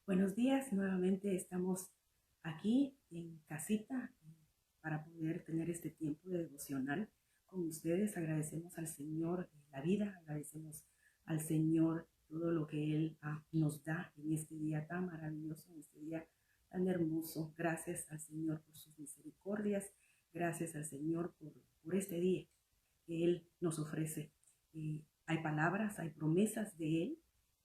Buenos días, nuevamente estamos aquí en casita para poder tener este tiempo de devocional con ustedes. Agradecemos al Señor la vida, agradecemos al Señor todo lo que Él nos da en este día tan maravilloso, en este día tan hermoso. Gracias al Señor por sus misericordias, gracias al Señor por este día que Él nos ofrece. Hay palabras, hay promesas de Él,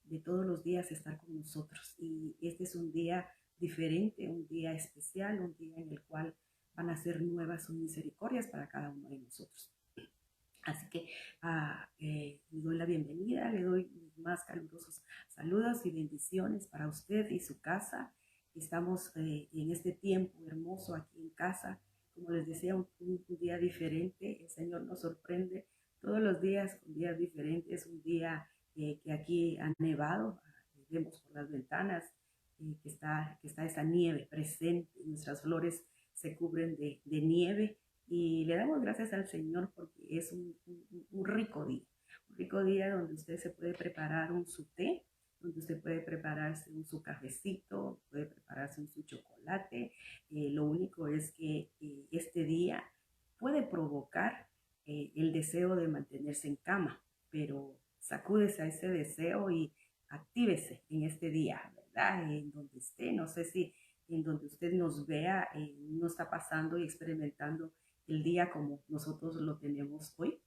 de todos los días estar con nosotros. Y este es un día diferente, un día especial, un día en el cual van a ser nuevas sus misericordias para cada uno de nosotros. Así que le doy la bienvenida, le doy mis más calurosos saludos y bendiciones para usted y su casa. Estamos en este tiempo hermoso aquí en casa. Como les decía, un día diferente. El Señor nos sorprende todos los días con días diferentes. Un día que aquí ha nevado, vemos por las ventanas que está esa nieve presente. Nuestras flores se cubren de nieve y le damos gracias al Señor porque es un rico día donde usted se puede preparar su té, donde usted puede prepararse su cafecito, puede prepararse su chocolate. Lo único es que este día puede provocar el deseo de mantenerse en cama, pero sacúdese a ese deseo y actívese en este día, ¿verdad? En donde esté, no sé si en donde usted nos vea, no está pasando y experimentando el día como nosotros lo tenemos hoy,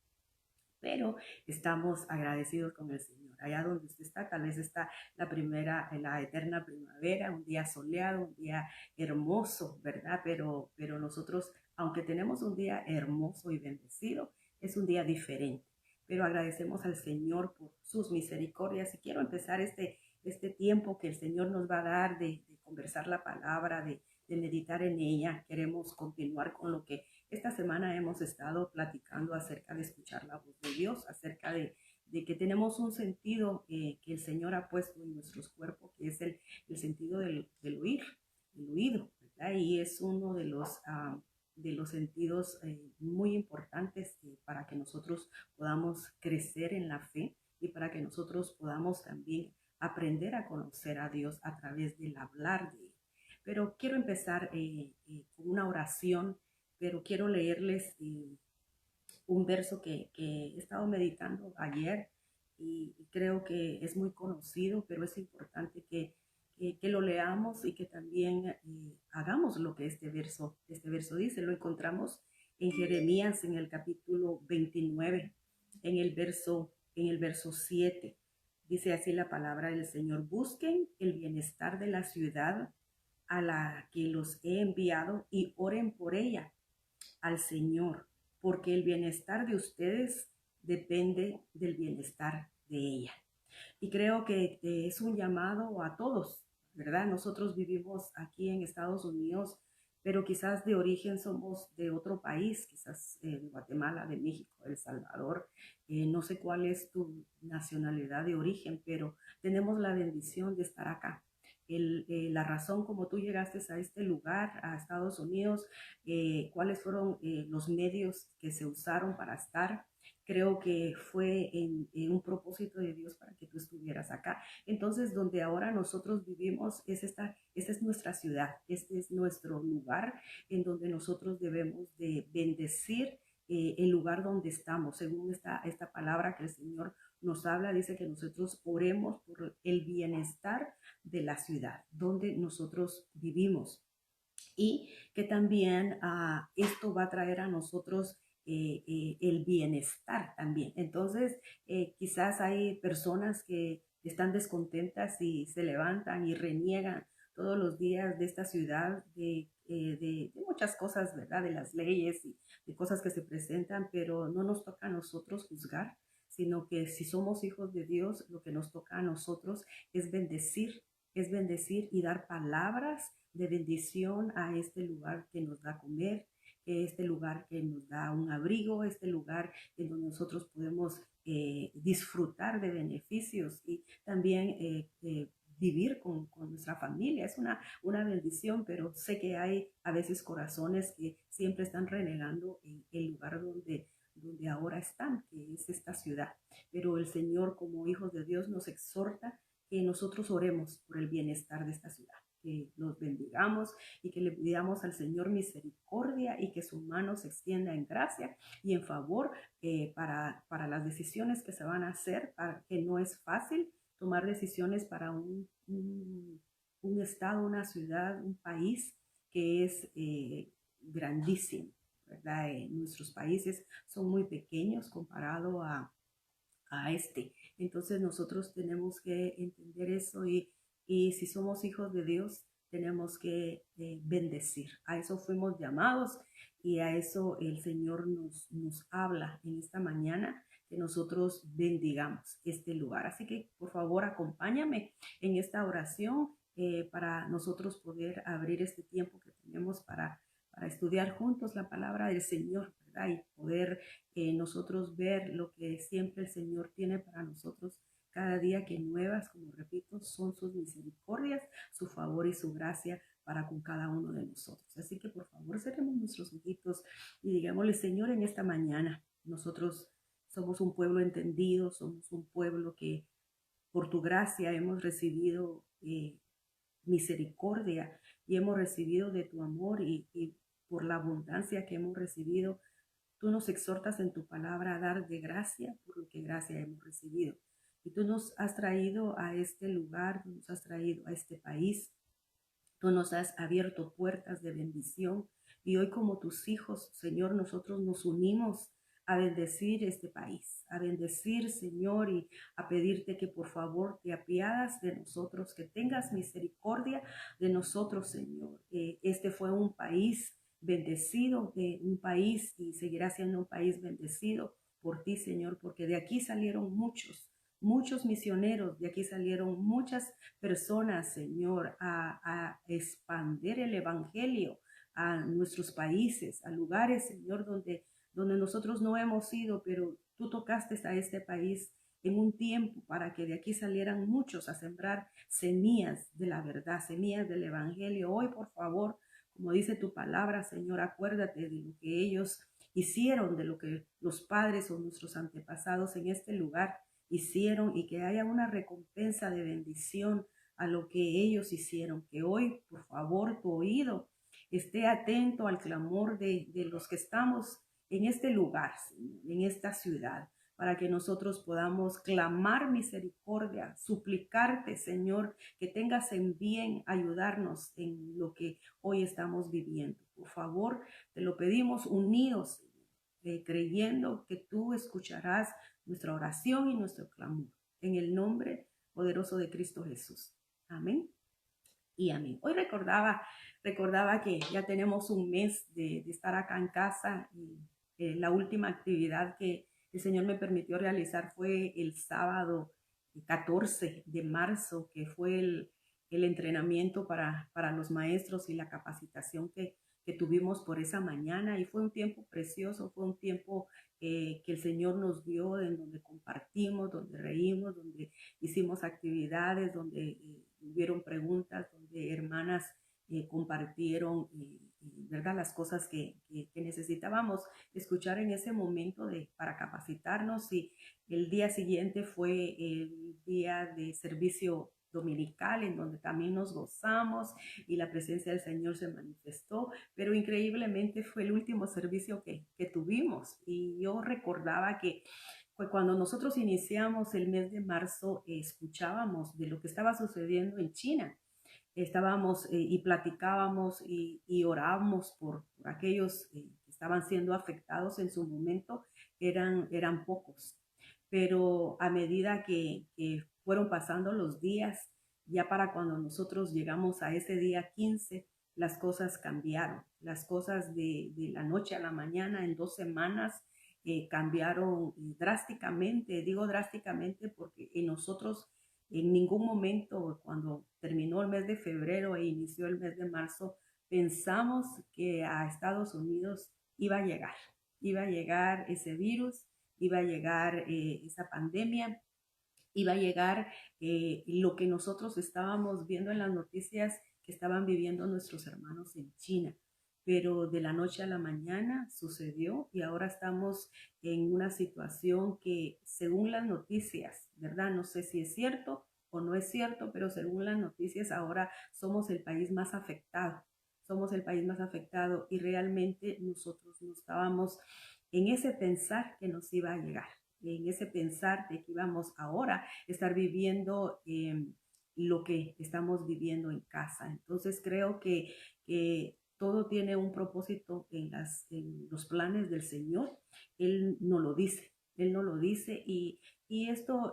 pero estamos agradecidos con el Señor. Allá donde usted está, tal vez está la eterna primavera, un día soleado, un día hermoso, ¿verdad? Pero nosotros, aunque tenemos un día hermoso y bendecido, es un día diferente. Pero agradecemos al Señor por sus misericordias y quiero empezar este tiempo que el Señor nos va a dar de conversar la palabra, de meditar en ella. Queremos continuar con lo que esta semana hemos estado platicando acerca de escuchar la voz de Dios, acerca de que tenemos un sentido que el Señor ha puesto en nuestros cuerpos, que es el sentido del oír, el oído, ¿verdad? Y es uno de los sentidos muy importantes para que nosotros podamos crecer en la fe y para que nosotros podamos también aprender a conocer a Dios a través del hablar de Él. Pero quiero empezar con una oración, pero quiero leerles un verso que he estado meditando ayer y creo que es muy conocido, pero es importante que lo leamos y que también hagamos lo que este verso dice. Lo encontramos en Jeremías en el capítulo 29, en el verso 7. Dice así la palabra del Señor: busquen el bienestar de la ciudad a la que los he enviado y oren por ella al Señor, porque el bienestar de ustedes depende del bienestar de ella. Y creo que es un llamado a todos, ¿verdad? Nosotros vivimos aquí en Estados Unidos, pero quizás de origen somos de otro país, quizás de Guatemala, de México, de El Salvador. No sé cuál es tu nacionalidad de origen, pero tenemos la bendición de estar acá. La razón como tú llegaste a este lugar, a Estados Unidos, cuáles fueron los medios que se usaron para estar. Creo que fue en un propósito de Dios para que tú estuvieras acá. Entonces, donde ahora nosotros vivimos, esta es nuestra ciudad, este es nuestro lugar en donde nosotros debemos de bendecir el lugar donde estamos. Según esta palabra que el Señor nos habla, dice que nosotros oremos por el bienestar de la ciudad donde nosotros vivimos y que también esto va a traer a nosotros el bienestar también. Entonces, quizás hay personas que están descontentas y se levantan y reniegan todos los días de esta ciudad, de muchas cosas, ¿verdad? De las leyes y de cosas que se presentan, pero no nos toca a nosotros juzgar, sino que si somos hijos de Dios, lo que nos toca a nosotros es bendecir y dar palabras de bendición a este lugar que nos da a comer, este lugar que nos da un abrigo, este lugar en donde nosotros podemos disfrutar de beneficios y también vivir con nuestra familia. Es una bendición, pero sé que hay a veces corazones que siempre están renegando en el lugar donde ahora están, que es esta ciudad. Pero el Señor, como hijos de Dios, nos exhorta que nosotros oremos por el bienestar de esta ciudad, que los bendigamos y que le pidamos al Señor misericordia y que su mano se extienda en gracia y en favor para las decisiones que se van a hacer, para que no es fácil tomar decisiones para un estado, una ciudad, un país que es grandísimo, ¿verdad? Nuestros países son muy pequeños comparado a este. Entonces nosotros tenemos que entender eso y si somos hijos de Dios, tenemos que bendecir. A eso fuimos llamados y a eso el Señor nos habla en esta mañana, que nosotros bendigamos este lugar. Así que por favor acompáñame en esta oración para nosotros poder abrir este tiempo que tenemos para estudiar juntos la palabra del Señor, ¿verdad? Y poder nosotros ver lo que siempre el Señor tiene para nosotros cada día, que nuevas, como repito, son sus misericordias, su favor y su gracia para con cada uno de nosotros. Así que por favor cerremos nuestros ojitos y digámosle: Señor, en esta mañana nosotros somos un pueblo entendido, somos un pueblo que por tu gracia hemos recibido misericordia y hemos recibido de tu amor y por la abundancia que hemos recibido. Tú nos exhortas en tu palabra a dar de gracia por lo que gracia hemos recibido. Y tú nos has traído a este lugar, tú nos has traído a este país, tú nos has abierto puertas de bendición. Y hoy, como tus hijos, Señor, nosotros nos unimos a bendecir este país, a bendecir, Señor, y a pedirte que por favor te apiadas de nosotros, que tengas misericordia de nosotros, Señor. Este fue un país bendecido, un país, y seguirá siendo un país bendecido por ti, Señor, porque de aquí salieron muchos misioneros, de aquí salieron muchas personas, Señor, a expandir el evangelio a nuestros países, a lugares, Señor, donde nosotros no hemos ido, pero tú tocaste a este país en un tiempo para que de aquí salieran muchos a sembrar semillas de la verdad, semillas del evangelio. Hoy, por favor, como dice tu palabra, Señor, acuérdate de lo que ellos hicieron, de lo que los padres o nuestros antepasados en este lugar hicieron, y que haya una recompensa de bendición a lo que ellos hicieron. Que hoy, por favor, tu oído esté atento al clamor de los que estamos en este lugar, en esta ciudad, para que nosotros podamos clamar misericordia, suplicarte, Señor, que tengas en bien ayudarnos en lo que hoy estamos viviendo. Por favor, te lo pedimos unidos, creyendo que tú escucharás nuestra oración y nuestro clamor. En el nombre poderoso de Cristo Jesús. Amén y amén. Hoy recordaba que ya tenemos un mes de estar acá en casa, y la última actividad que el Señor me permitió realizar fue el sábado 14 de marzo, que fue el entrenamiento para los maestros y la capacitación que tuvimos por esa mañana. Y fue un tiempo precioso, fue un tiempo que el Señor nos dio, en donde compartimos, donde reímos, donde hicimos actividades, donde hubieron preguntas, donde hermanas compartieron, ¿verdad?, las cosas que necesitábamos escuchar en ese momento para capacitarnos. Y el día siguiente fue el día de servicio dominical, en donde también nos gozamos y la presencia del Señor se manifestó, pero increíblemente fue el último servicio que tuvimos. Y yo recordaba que fue cuando nosotros iniciamos el mes de marzo, escuchábamos de lo que estaba sucediendo en China. Estábamos y platicábamos y orábamos por aquellos que estaban siendo afectados en su momento. Eran pocos, pero a medida que fueron pasando los días, ya para cuando nosotros llegamos a ese día 15, las cosas cambiaron. Las cosas de la noche a la mañana, en 2 semanas, cambiaron drásticamente. Digo drásticamente porque en nosotros en ningún momento, cuando terminó el mes de febrero e inició el mes de marzo, pensamos que a Estados Unidos iba a llegar ese virus, iba a llegar esa pandemia, iba a llegar lo que nosotros estábamos viendo en las noticias que estaban viviendo nuestros hermanos en China. Pero de la noche a la mañana sucedió, y ahora estamos en una situación que, según las noticias, ¿verdad? No sé si es cierto o no es cierto, pero según las noticias ahora somos el país más afectado. Somos el país más afectado y realmente nosotros no estábamos en ese pensar que nos iba a llegar, en ese pensar de que íbamos ahora a estar viviendo lo que estamos viviendo en casa. Entonces creo que todo tiene un propósito en los planes del Señor. Él no lo dice, Él no lo dice y esto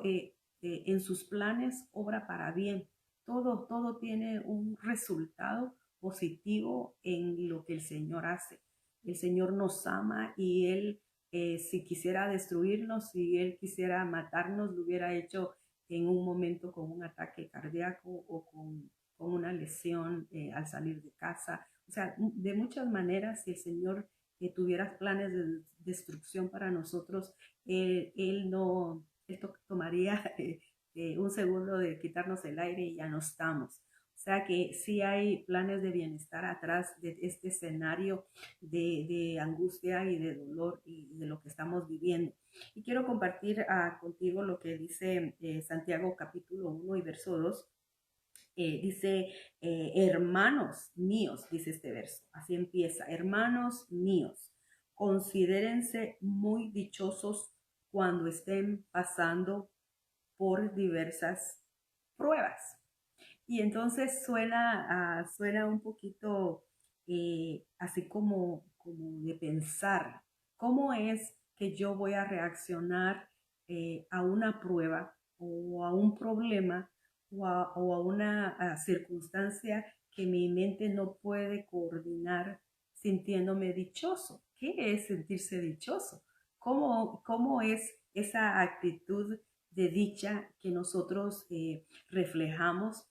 en sus planes obra para bien. Todo tiene un resultado positivo en lo que el Señor hace. El Señor nos ama y Él, si quisiera destruirnos, si Él quisiera matarnos, lo hubiera hecho en un momento con un ataque cardíaco o con una lesión al salir de casa. O sea, de muchas maneras, si el Señor tuviera planes de destrucción para nosotros, Él no, esto tomaría un segundo de quitarnos el aire y ya no estamos. O sea que sí hay planes de bienestar atrás de este escenario de angustia y de dolor y de lo que estamos viviendo. Y quiero compartir contigo lo que dice Santiago capítulo 1 y verso 2. Dice, hermanos míos, dice este verso, así empieza, hermanos míos, considérense muy dichosos cuando estén pasando por diversas pruebas. Y entonces suena un poquito así como de pensar, ¿cómo es que yo voy a reaccionar a una prueba o a un problema o a una circunstancia que mi mente no puede coordinar sintiéndome dichoso? ¿Qué es sentirse dichoso? ¿Cómo es esa actitud de dicha que nosotros reflejamos,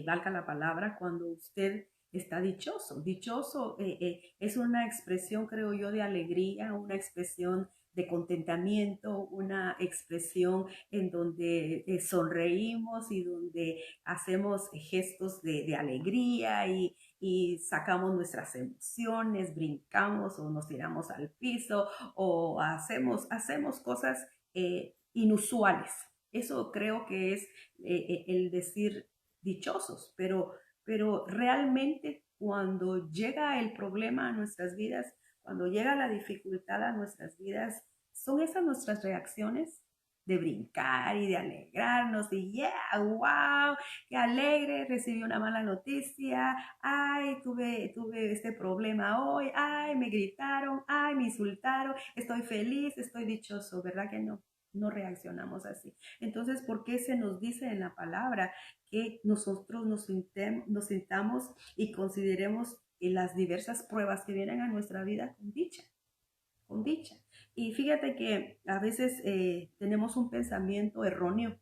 valga la palabra, cuando usted está dichoso? Dichoso es una expresión, creo yo, de alegría, una expresión de contentamiento, una expresión en donde sonreímos y donde hacemos gestos de alegría y sacamos nuestras emociones, brincamos o nos tiramos al piso o hacemos cosas inusuales. Eso creo que es el decir dichosos, pero realmente cuando llega el problema a nuestras vidas, cuando llega la dificultad a nuestras vidas, son esas nuestras reacciones de brincar y de alegrarnos y yeah, wow, qué alegre, recibí una mala noticia, ay, tuve este problema hoy, ay, me gritaron, ay, me insultaron, estoy feliz, estoy dichoso, ¿verdad que no? No reaccionamos así. Entonces, ¿por qué se nos dice en la palabra que nosotros nos sintamos y consideremos las diversas pruebas que vienen a nuestra vida con dicha? Con dicha. Y fíjate que a veces tenemos un pensamiento erróneo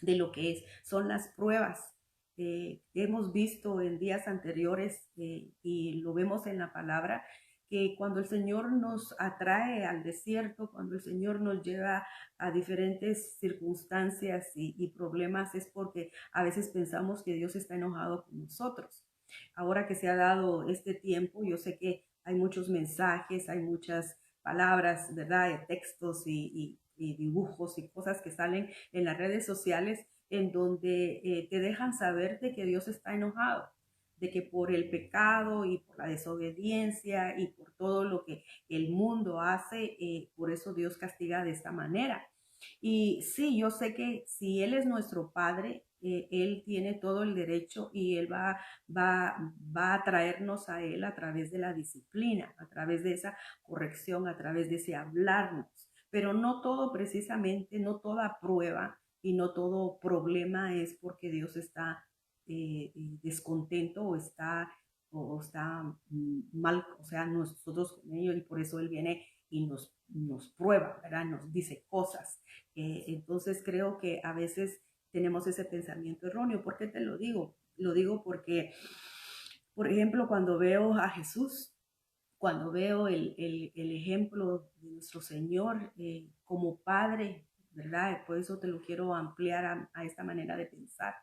de lo que son las pruebas. Hemos visto en días anteriores y lo vemos en la palabra, que cuando el Señor nos atrae al desierto, cuando el Señor nos lleva a diferentes circunstancias y problemas, es porque a veces pensamos que Dios está enojado con nosotros. Ahora que se ha dado este tiempo, yo sé que hay muchos mensajes, hay muchas palabras, ¿verdad? De textos y dibujos y cosas que salen en las redes sociales en donde te dejan saber de que Dios está enojado, de que por el pecado y por la desobediencia y por todo lo que el mundo hace, por eso Dios castiga de esta manera. Y sí, yo sé que si Él es nuestro Padre, Él tiene todo el derecho y Él va a traernos a Él a través de la disciplina, a través de esa corrección, a través de ese hablarnos. Pero no todo precisamente, no toda prueba y no todo problema es porque Dios está descontento o está mal, o sea, nosotros con ellos y por eso Él viene y nos prueba, ¿verdad? Nos dice cosas. Entonces creo que a veces tenemos ese pensamiento erróneo. ¿Por qué te lo digo? Lo digo porque, por ejemplo, cuando veo a Jesús, cuando veo el ejemplo de nuestro Señor como Padre, ¿verdad? Por eso te lo quiero ampliar a esta manera de pensar.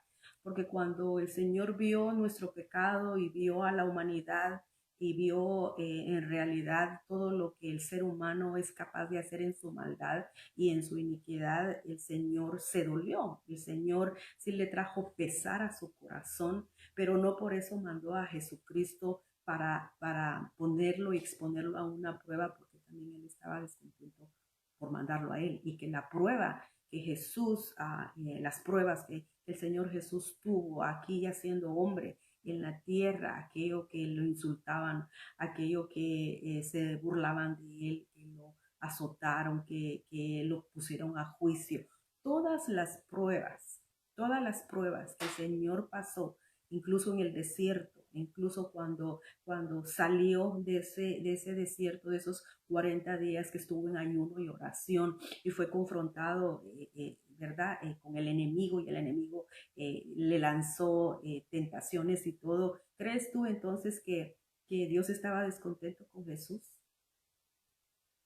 Porque cuando el Señor vio nuestro pecado y vio a la humanidad y vio en realidad todo lo que el ser humano es capaz de hacer en su maldad y en su iniquidad, el Señor se dolió. El Señor sí le trajo pesar a su corazón, pero no por eso mandó a Jesucristo para ponerlo y exponerlo a una prueba, porque también él estaba descontento por mandarlo a él. Y que la prueba que Jesús, las pruebas que el Señor Jesús tuvo aquí ya siendo hombre en la tierra, aquello que lo insultaban, aquello que se burlaban de él, que lo azotaron, que lo pusieron a juicio. Todas las pruebas que el Señor pasó, incluso en el desierto, incluso cuando salió de ese desierto, de esos 40 días que estuvo en ayuno y oración y fue confrontado, ¿verdad? Con el enemigo, y el enemigo le lanzó tentaciones y todo. ¿Crees tú entonces que Dios estaba descontento con Jesús?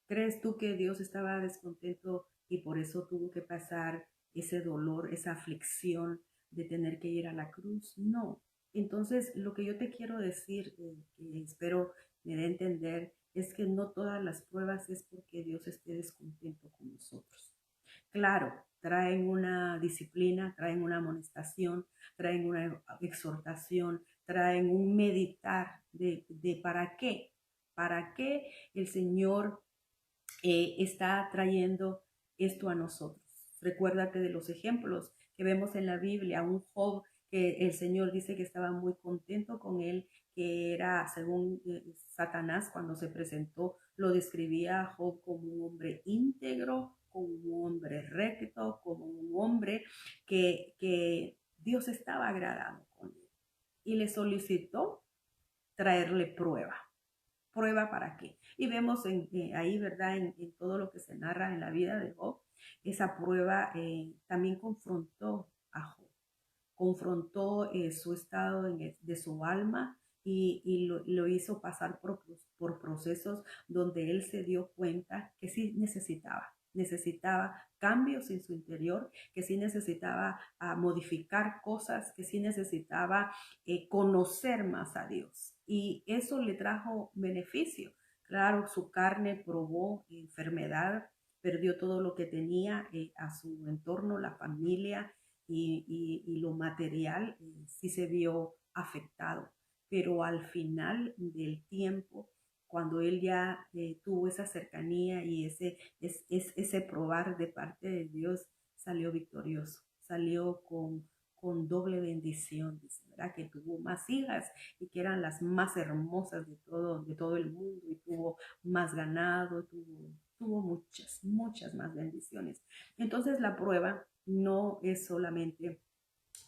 ¿Crees tú que Dios estaba descontento y por eso tuvo que pasar ese dolor, esa aflicción de tener que ir a la cruz? No. Entonces, lo que yo te quiero decir, que espero me dé a entender, es que no todas las pruebas es porque Dios esté descontento con nosotros. Claro, traen una disciplina, traen una amonestación, traen una exhortación, traen un meditar de para qué el Señor está trayendo esto a nosotros. Recuérdate de los ejemplos que vemos en la Biblia, un Job que el Señor dice que estaba muy contento con él, que era, según Satanás, cuando se presentó, lo describía a Job como un hombre íntegro, como un hombre recto, como un hombre que Dios estaba agradado con él y le solicitó traerle prueba. ¿Prueba para qué? Y vemos ahí, ¿verdad? En todo lo que se narra en la vida de Job, esa prueba también confrontó a Job, confrontó su estado de su alma y lo hizo pasar por procesos donde él se dio cuenta que sí necesitaba cambios en su interior, que sí necesitaba modificar cosas, que sí necesitaba conocer más a Dios. Y eso le trajo beneficio. Claro, su carne probó enfermedad, perdió todo lo que tenía a su entorno, la familia, y lo material sí se vio afectado. Pero al final del tiempo, cuando él ya tuvo esa cercanía y ese probar de parte de Dios, salió victorioso, salió con doble bendición, dice, ¿verdad? Que tuvo más hijas y que eran las más hermosas de todo el mundo, y tuvo más ganado, tuvo muchas más bendiciones. Entonces la prueba no es solamente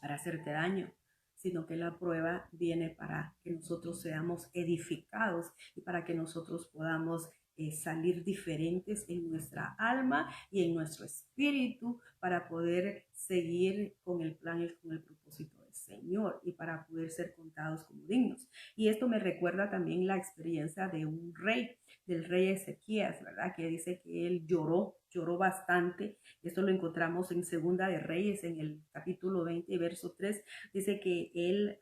para hacerte daño, sino que la prueba viene para que nosotros seamos edificados y para que nosotros podamos salir diferentes en nuestra alma y en nuestro espíritu para poder seguir con el plan y con el propósito del Señor y para poder ser contados como dignos. Y esto me recuerda también la experiencia de un rey, del rey Ezequías, ¿verdad? Que dice que él lloró bastante. Esto lo encontramos en Segunda de Reyes, en el capítulo 20, verso 3. Dice que él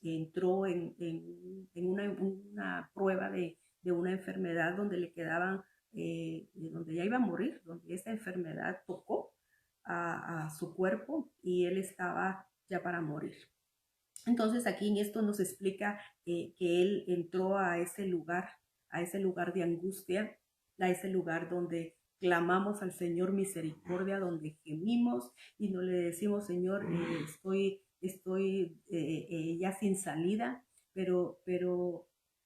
entró en una prueba de una enfermedad donde le quedaban, donde ya iba a morir, donde esta enfermedad tocó a su cuerpo y él estaba ya para morir. Entonces aquí en esto nos explica que él entró a ese lugar de angustia, a ese lugar donde clamamos al Señor misericordia, donde gemimos y no le decimos, Señor, estoy ya sin salida, pero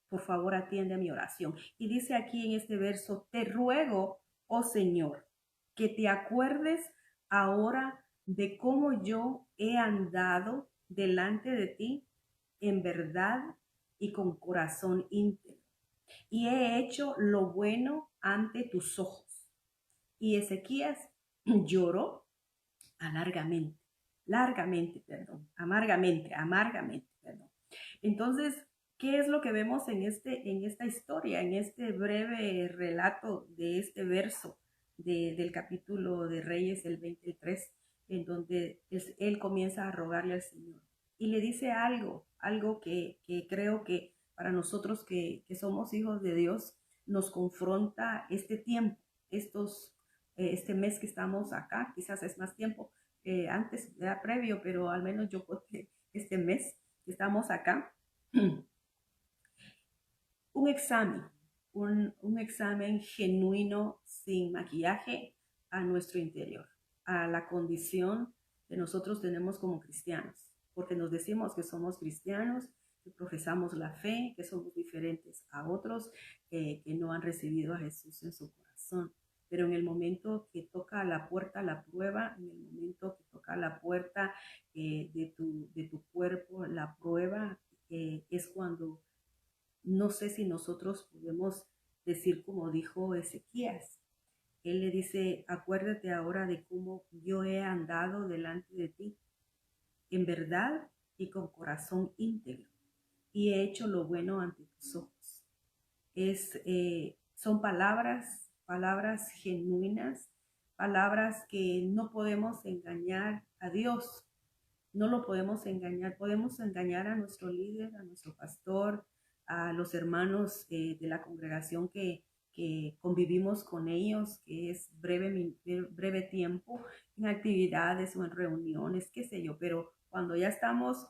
por favor atiende a mi oración. Y dice aquí en este verso, te ruego, oh Señor, que te acuerdes ahora de cómo yo he andado delante de ti en verdad y con corazón íntegro, y he hecho lo bueno ante tus ojos. Y Ezequías lloró amargamente, perdón. Entonces, ¿qué es lo que vemos en esta historia, en este breve relato de este verso del capítulo de Reyes, el 23, en donde él comienza a rogarle al Señor? Y le dice algo que creo que para nosotros que somos hijos de Dios, nos confronta este tiempo, este mes que estamos acá, quizás es más tiempo antes, era previo, pero al menos yo creo que este mes que estamos acá, un examen, un examen genuino sin maquillaje a nuestro interior, a la condición que nosotros tenemos como cristianos, porque nos decimos que somos cristianos, que profesamos la fe, que somos diferentes a otros que no han recibido a Jesús en su corazón. Pero en el momento que toca a la puerta la prueba, en el momento que toca a la puerta de tu cuerpo la prueba, es cuando no sé si nosotros podemos decir como dijo Ezequías. Él le dice, acuérdate ahora de cómo yo he andado delante de ti, en verdad y con corazón íntegro, y he hecho lo bueno ante tus ojos. Son palabras genuinas, palabras que no podemos engañar a Dios, no lo podemos engañar a nuestro líder, a nuestro pastor, a los hermanos de la congregación que convivimos con ellos, que es breve tiempo en actividades o en reuniones, qué sé yo, pero cuando ya estamos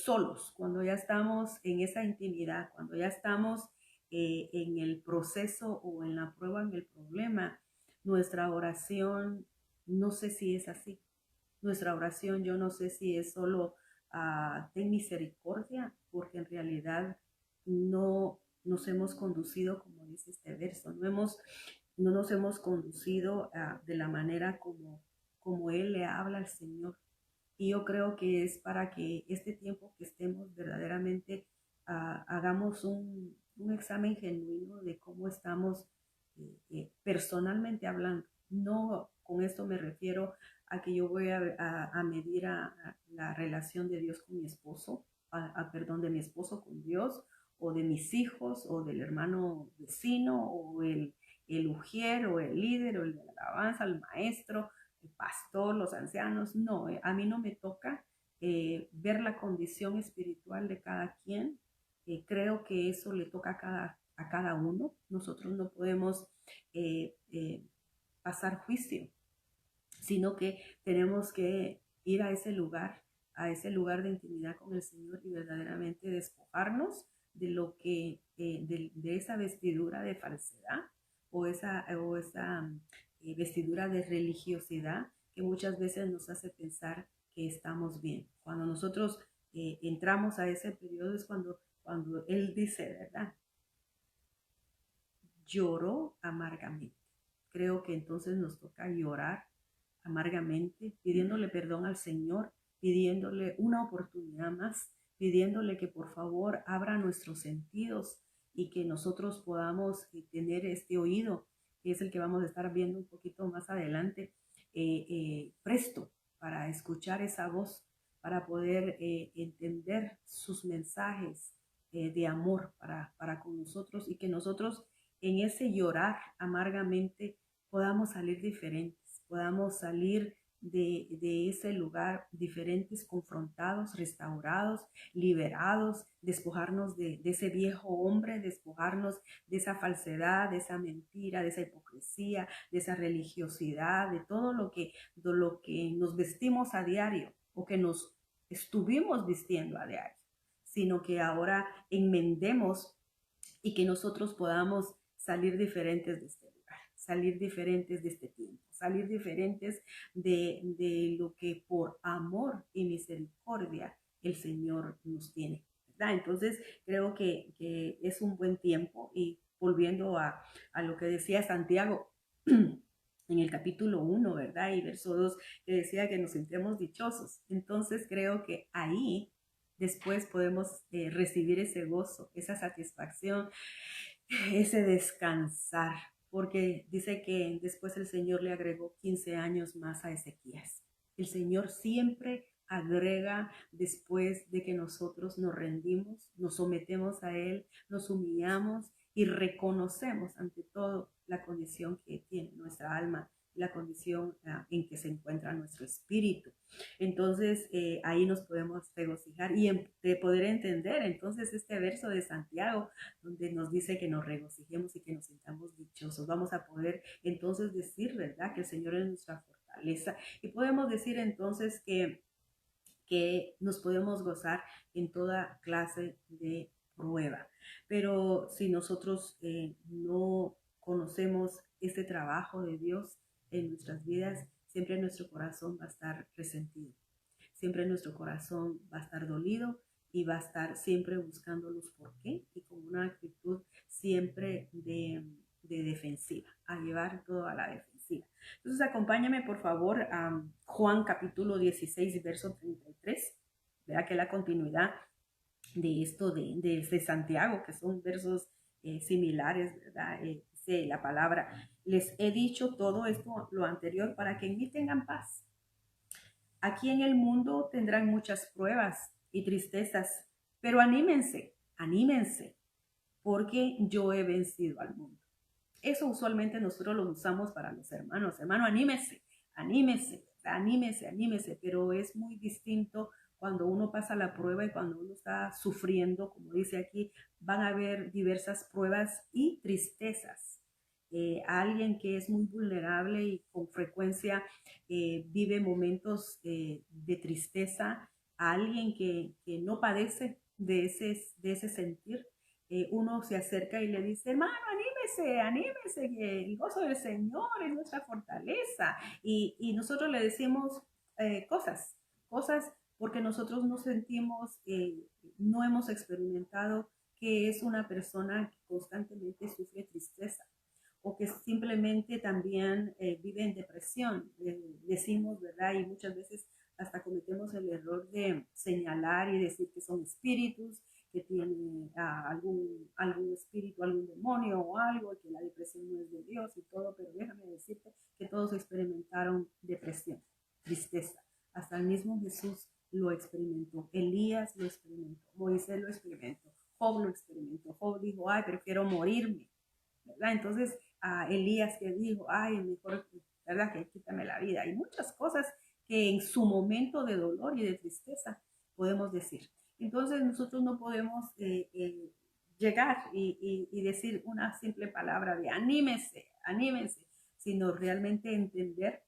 solos, cuando ya estamos en esa intimidad, cuando ya estamos en el proceso o en la prueba, en el problema, nuestra oración, no sé si es así. Nuestra oración, yo no sé si es solo ten misericordia, porque en realidad no nos hemos conducido, como dice este verso, no nos hemos conducido de la manera como Él le habla al Señor. Y yo creo que es para que este tiempo que estemos verdaderamente hagamos un examen genuino de cómo estamos personalmente hablando. No con esto me refiero a que yo voy a medir la relación de Dios con mi esposo, perdón, de mi esposo con Dios, o de mis hijos, o del hermano vecino, o el ujier, o el líder, o el de la alabanza, el maestro, el pastor, los ancianos. No, a mí no me toca ver la condición espiritual de cada quien. Creo que eso le toca a cada uno. Nosotros no podemos pasar juicio, sino que tenemos que ir a ese lugar de intimidad con el Señor y verdaderamente despojarnos de lo que, de esa vestidura de falsedad o esa vestidura de religiosidad que muchas veces nos hace pensar que estamos bien. Cuando nosotros entramos a ese periodo es cuando Él dice, ¿verdad? Lloró amargamente. Creo que entonces nos toca llorar amargamente, pidiéndole perdón al Señor, pidiéndole una oportunidad más, pidiéndole que por favor abra nuestros sentidos y que nosotros podamos tener este oído, que es el que vamos a estar viendo un poquito más adelante, presto para escuchar esa voz, para poder entender sus mensajes de amor para con nosotros y que nosotros en ese llorar amargamente podamos salir diferentes, podamos salir de ese lugar diferentes, confrontados, restaurados, liberados, despojarnos de ese viejo hombre, despojarnos de esa falsedad, de esa mentira, de esa hipocresía, de esa religiosidad, de todo de lo que nos vestimos a diario o que nos estuvimos vistiendo a diario, sino que ahora enmendemos y que nosotros podamos salir diferentes de este lugar, salir diferentes de este tiempo, salir diferentes de lo que por amor y misericordia el Señor nos tiene, ¿verdad? Entonces creo que es un buen tiempo y volviendo a lo que decía Santiago en el capítulo 1, ¿verdad? Y verso 2, que decía que nos sintemos dichosos. Entonces creo que ahí después podemos recibir ese gozo, esa satisfacción, ese descansar, porque dice que después el Señor le agregó 15 años más a Ezequías. El Señor siempre agrega después de que nosotros nos rendimos, nos sometemos a Él, nos humillamos y reconocemos ante todo la condición que tiene nuestra alma la condición en que se encuentra nuestro espíritu. Entonces, ahí nos podemos regocijar y de poder entender entonces este verso de Santiago, donde nos dice que nos regocijemos y que nos sintamos dichosos. Vamos a poder entonces decir, ¿verdad?, que el Señor es nuestra fortaleza. Y podemos decir entonces que nos podemos gozar en toda clase de prueba. Pero si nosotros no conocemos este trabajo de Dios en nuestras vidas, siempre nuestro corazón va a estar resentido, siempre nuestro corazón va a estar dolido y va a estar siempre buscando los por qué y con una actitud siempre de defensiva, a llevar todo a la defensiva. Entonces acompáñame por favor a Juan capítulo 16, verso 33. Verá que la continuidad de esto de Santiago, que son versos similares, ¿verdad? Dice la palabra, les he dicho todo esto, lo anterior, para que en mí tengan paz. Aquí en el mundo tendrán muchas pruebas y tristezas, pero anímense, anímense, porque yo he vencido al mundo. Eso usualmente nosotros lo usamos para los hermanos. Hermano, anímese, anímese, anímese, anímese, pero es muy distinto cuando uno pasa la prueba y cuando uno está sufriendo, como dice aquí, van a haber diversas pruebas y tristezas. A alguien que es muy vulnerable y con frecuencia vive momentos de tristeza, a alguien que no padece de ese sentir, uno se acerca y le dice, hermano, anímese, anímese, que el gozo del Señor es nuestra fortaleza. Y nosotros le decimos cosas porque nosotros no sentimos, no hemos experimentado que es una persona que constantemente sufre tristeza o que simplemente también vive en depresión. Decimos, ¿verdad? Y muchas veces hasta cometemos el error de señalar y decir que son espíritus, que tiene algún espíritu, algún demonio o algo, que la depresión no es de Dios y todo, pero déjame decirte que todos experimentaron depresión, tristeza. Hasta el mismo Jesús lo experimentó, Elías lo experimentó, Moisés lo experimentó, Job lo experimentó. Job dijo, ay, prefiero morirme, ¿verdad? Entonces, Elías que dijo, ay, mejor, ¿verdad?, que quítame la vida. Hay muchas cosas que en su momento de dolor y de tristeza podemos decir. Entonces nosotros no podemos llegar y decir una simple palabra de anímese, anímese, sino realmente entender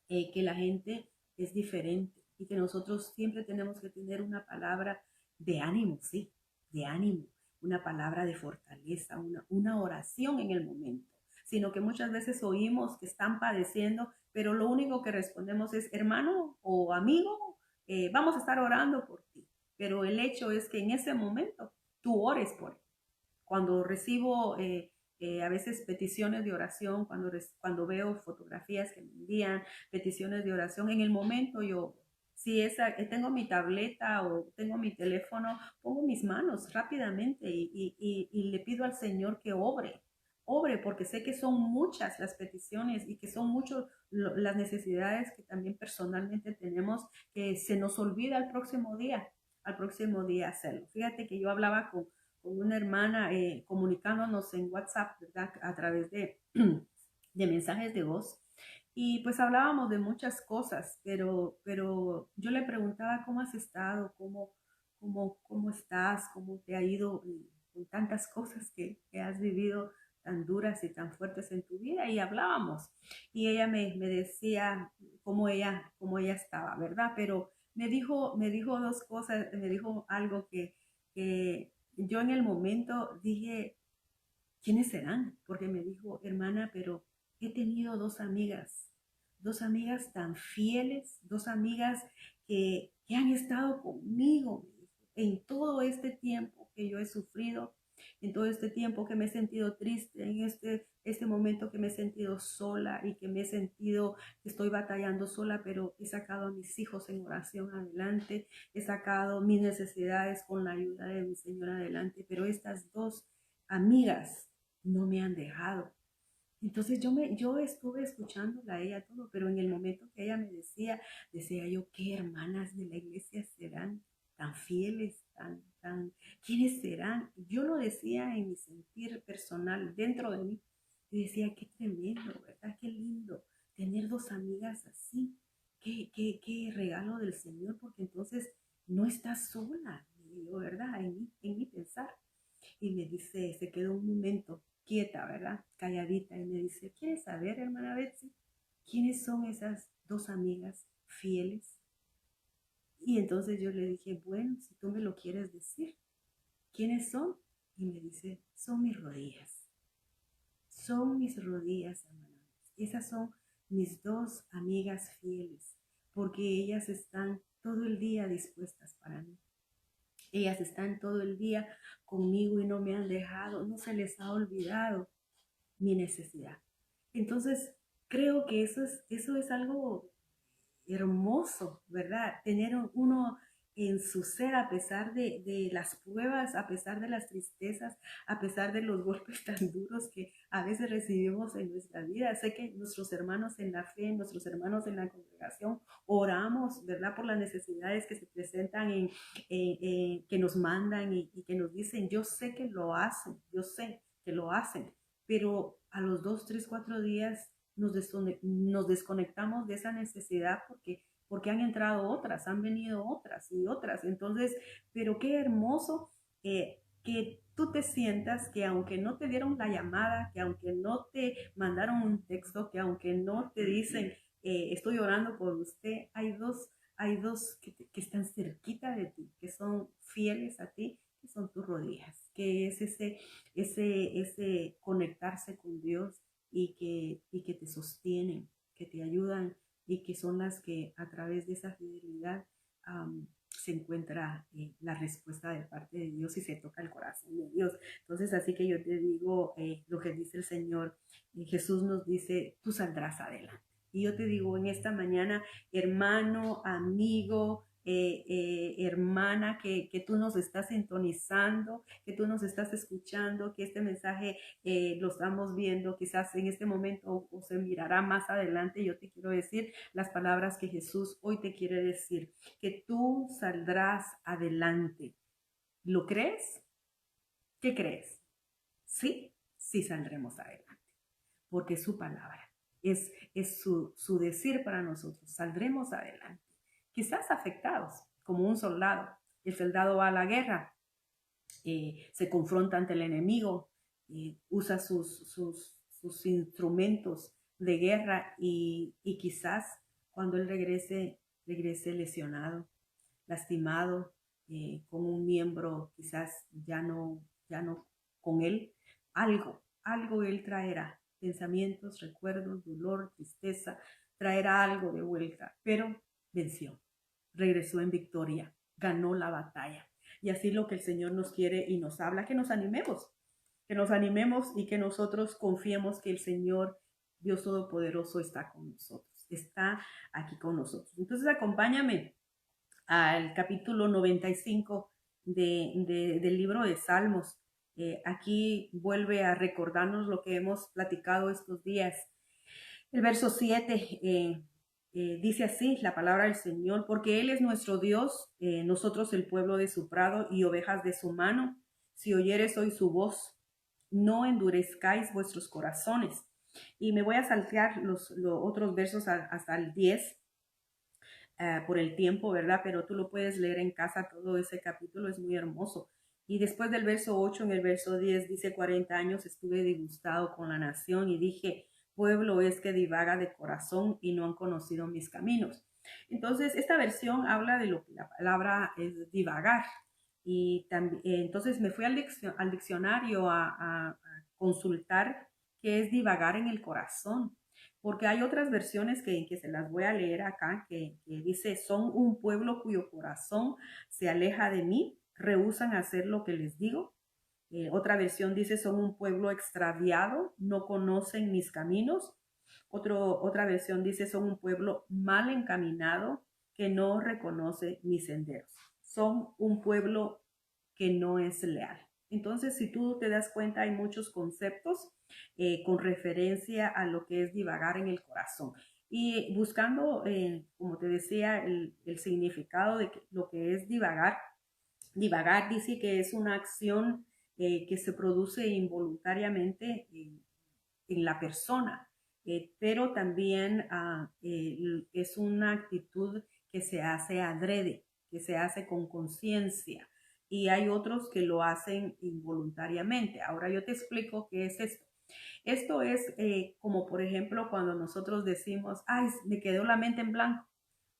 que la gente es diferente y que nosotros siempre tenemos que tener una palabra de ánimo, sí, de ánimo, una palabra de fortaleza, una oración en el momento, sino que muchas veces oímos que están padeciendo, pero lo único que respondemos es, hermano o amigo, vamos a estar orando por ti, pero el hecho es que en ese momento tú ores por él. Cuando recibo a veces peticiones de oración, cuando veo fotografías que me envían, peticiones de oración, en el momento yo, si tengo mi tableta o tengo mi teléfono, pongo mis manos rápidamente y le pido al Señor que obre, porque sé que son muchas las peticiones y que son muchas las necesidades que también personalmente tenemos, que se nos olvida al próximo día hacerlo. Fíjate que yo hablaba con una hermana comunicándonos en WhatsApp, ¿verdad?, a través de mensajes de voz. Y pues hablábamos de muchas cosas, pero yo le preguntaba cómo has estado, cómo estás, cómo te ha ido con tantas cosas que has vivido tan duras y tan fuertes en tu vida. Y hablábamos. Y ella me decía cómo ella estaba, ¿verdad? Pero me dijo dos cosas, me dijo algo que yo en el momento dije, ¿quiénes serán? Porque me dijo, hermana, pero he tenido dos amigas tan fieles, dos amigas que han estado conmigo en todo este tiempo que yo he sufrido, en todo este tiempo que me he sentido triste, en este momento que me he sentido sola y que me he sentido que estoy batallando sola, pero he sacado a mis hijos en oración adelante, he sacado mis necesidades con la ayuda de mi Señor adelante, pero estas dos amigas no me han dejado. Entonces yo estuve escuchándola a ella todo, pero en el momento que ella me decía yo, ¿qué hermanas de la iglesia serán tan fieles, quiénes serán? Yo lo decía en mi sentir personal dentro de mí, Y decía, qué tremendo, ¿verdad? Qué lindo tener dos amigas así. Qué regalo del Señor, porque entonces no estás sola, digo, ¿verdad? En mi pensar. Y me dice, se quedó un momento quieta, ¿verdad? Calladita, y me dice, ¿quieres saber, hermana Betsy, quiénes son esas dos amigas fieles? Y entonces yo le dije, bueno, si tú me lo quieres decir, ¿quiénes son? Y me dice, son mis rodillas. Son mis rodillas, hermana. Esas son mis dos amigas fieles, porque ellas están todo el día dispuestas para mí. Ellas están todo el día conmigo y no me han dejado, no se les ha olvidado mi necesidad. Entonces, creo que eso es algo hermoso, ¿verdad? Tener uno en su ser a pesar de las pruebas, a pesar de las tristezas, a pesar de los golpes tan duros que a veces recibimos en nuestra vida. Sé que nuestros hermanos en la fe, nuestros hermanos en la congregación, oramos, ¿verdad? Por las necesidades que se presentan, que nos mandan y que nos dicen, yo sé que lo hacen, yo sé que lo hacen, pero a los 2, 3, 4 días nos desconectamos de esa necesidad porque han entrado otras, han venido otras y otras. Entonces, pero qué hermoso que tú te sientas que aunque no te dieron la llamada, que aunque no te mandaron un texto, que aunque no te dicen, estoy orando por usted, hay dos que están cerquita de ti, que son fieles a ti, que son tus rodillas, que es ese conectarse con Dios y que te sostienen, que te ayudan y que son las que a través de esa fidelidad se encuentra la respuesta de parte de Dios y se toca el corazón de Dios. Entonces, así que yo te digo lo que dice el Señor. Jesús nos dice, tú saldrás adelante. Y yo te digo en esta mañana, hermano, amigo, hermana, que tú nos estás sintonizando, que tú nos estás escuchando, que este mensaje lo estamos viendo quizás en este momento o se mirará más adelante. Yo te quiero decir las palabras que Jesús hoy te quiere decir, que tú saldrás adelante. ¿Lo crees? ¿Qué crees? Sí, sí saldremos adelante, porque es su palabra, es su decir para nosotros, saldremos adelante. Quizás afectados, como un soldado. El soldado va a la guerra, se confronta ante el enemigo, usa sus instrumentos de guerra y quizás cuando él regrese lesionado, lastimado, con un miembro quizás ya no con él, algo él traerá, pensamientos, recuerdos, dolor, tristeza, traerá algo de vuelta, pero venció, regresó en victoria, ganó la batalla. Y así lo que el Señor nos quiere y nos habla, que nos animemos y que nosotros confiemos que el Señor, Dios Todopoderoso, está con nosotros, está aquí con nosotros. Entonces acompáñame al capítulo 95 del libro de Salmos. Aquí vuelve a recordarnos lo que hemos platicado estos días. El verso 7 dice así la palabra del Señor, porque Él es nuestro Dios, nosotros el pueblo de su prado y ovejas de su mano. Si oyeres hoy su voz, no endurezcáis vuestros corazones. Y me voy a saltear los otros versos hasta el 10 por el tiempo, ¿verdad? Pero tú lo puedes leer en casa, todo ese capítulo es muy hermoso. Y después del verso 8, en el verso 10, dice, 40 años estuve disgustado con la nación y dije, pueblo es que divaga de corazón y no han conocido mis caminos. Entonces, esta versión habla de lo que la palabra es divagar. Y también, entonces me fui al diccionario a consultar qué es divagar en el corazón, porque hay otras versiones que se las voy a leer acá, que dice, son un pueblo cuyo corazón se aleja de mí, rehúsan hacer lo que les digo. Otra versión dice, son un pueblo extraviado, no conocen mis caminos. Otra versión dice, son un pueblo mal encaminado, que no reconoce mis senderos. Son un pueblo que no es leal. Entonces, si tú te das cuenta, hay muchos conceptos con referencia a lo que es divagar en el corazón. Y buscando, como te decía, el significado de lo que es divagar. Divagar dice que es una acción que se produce involuntariamente en la persona, pero también es una actitud que se hace adrede, que se hace con conciencia, y hay otros que lo hacen involuntariamente. Ahora yo te explico qué es esto. Esto es como por ejemplo cuando nosotros decimos, ay, me quedó la mente en blanco,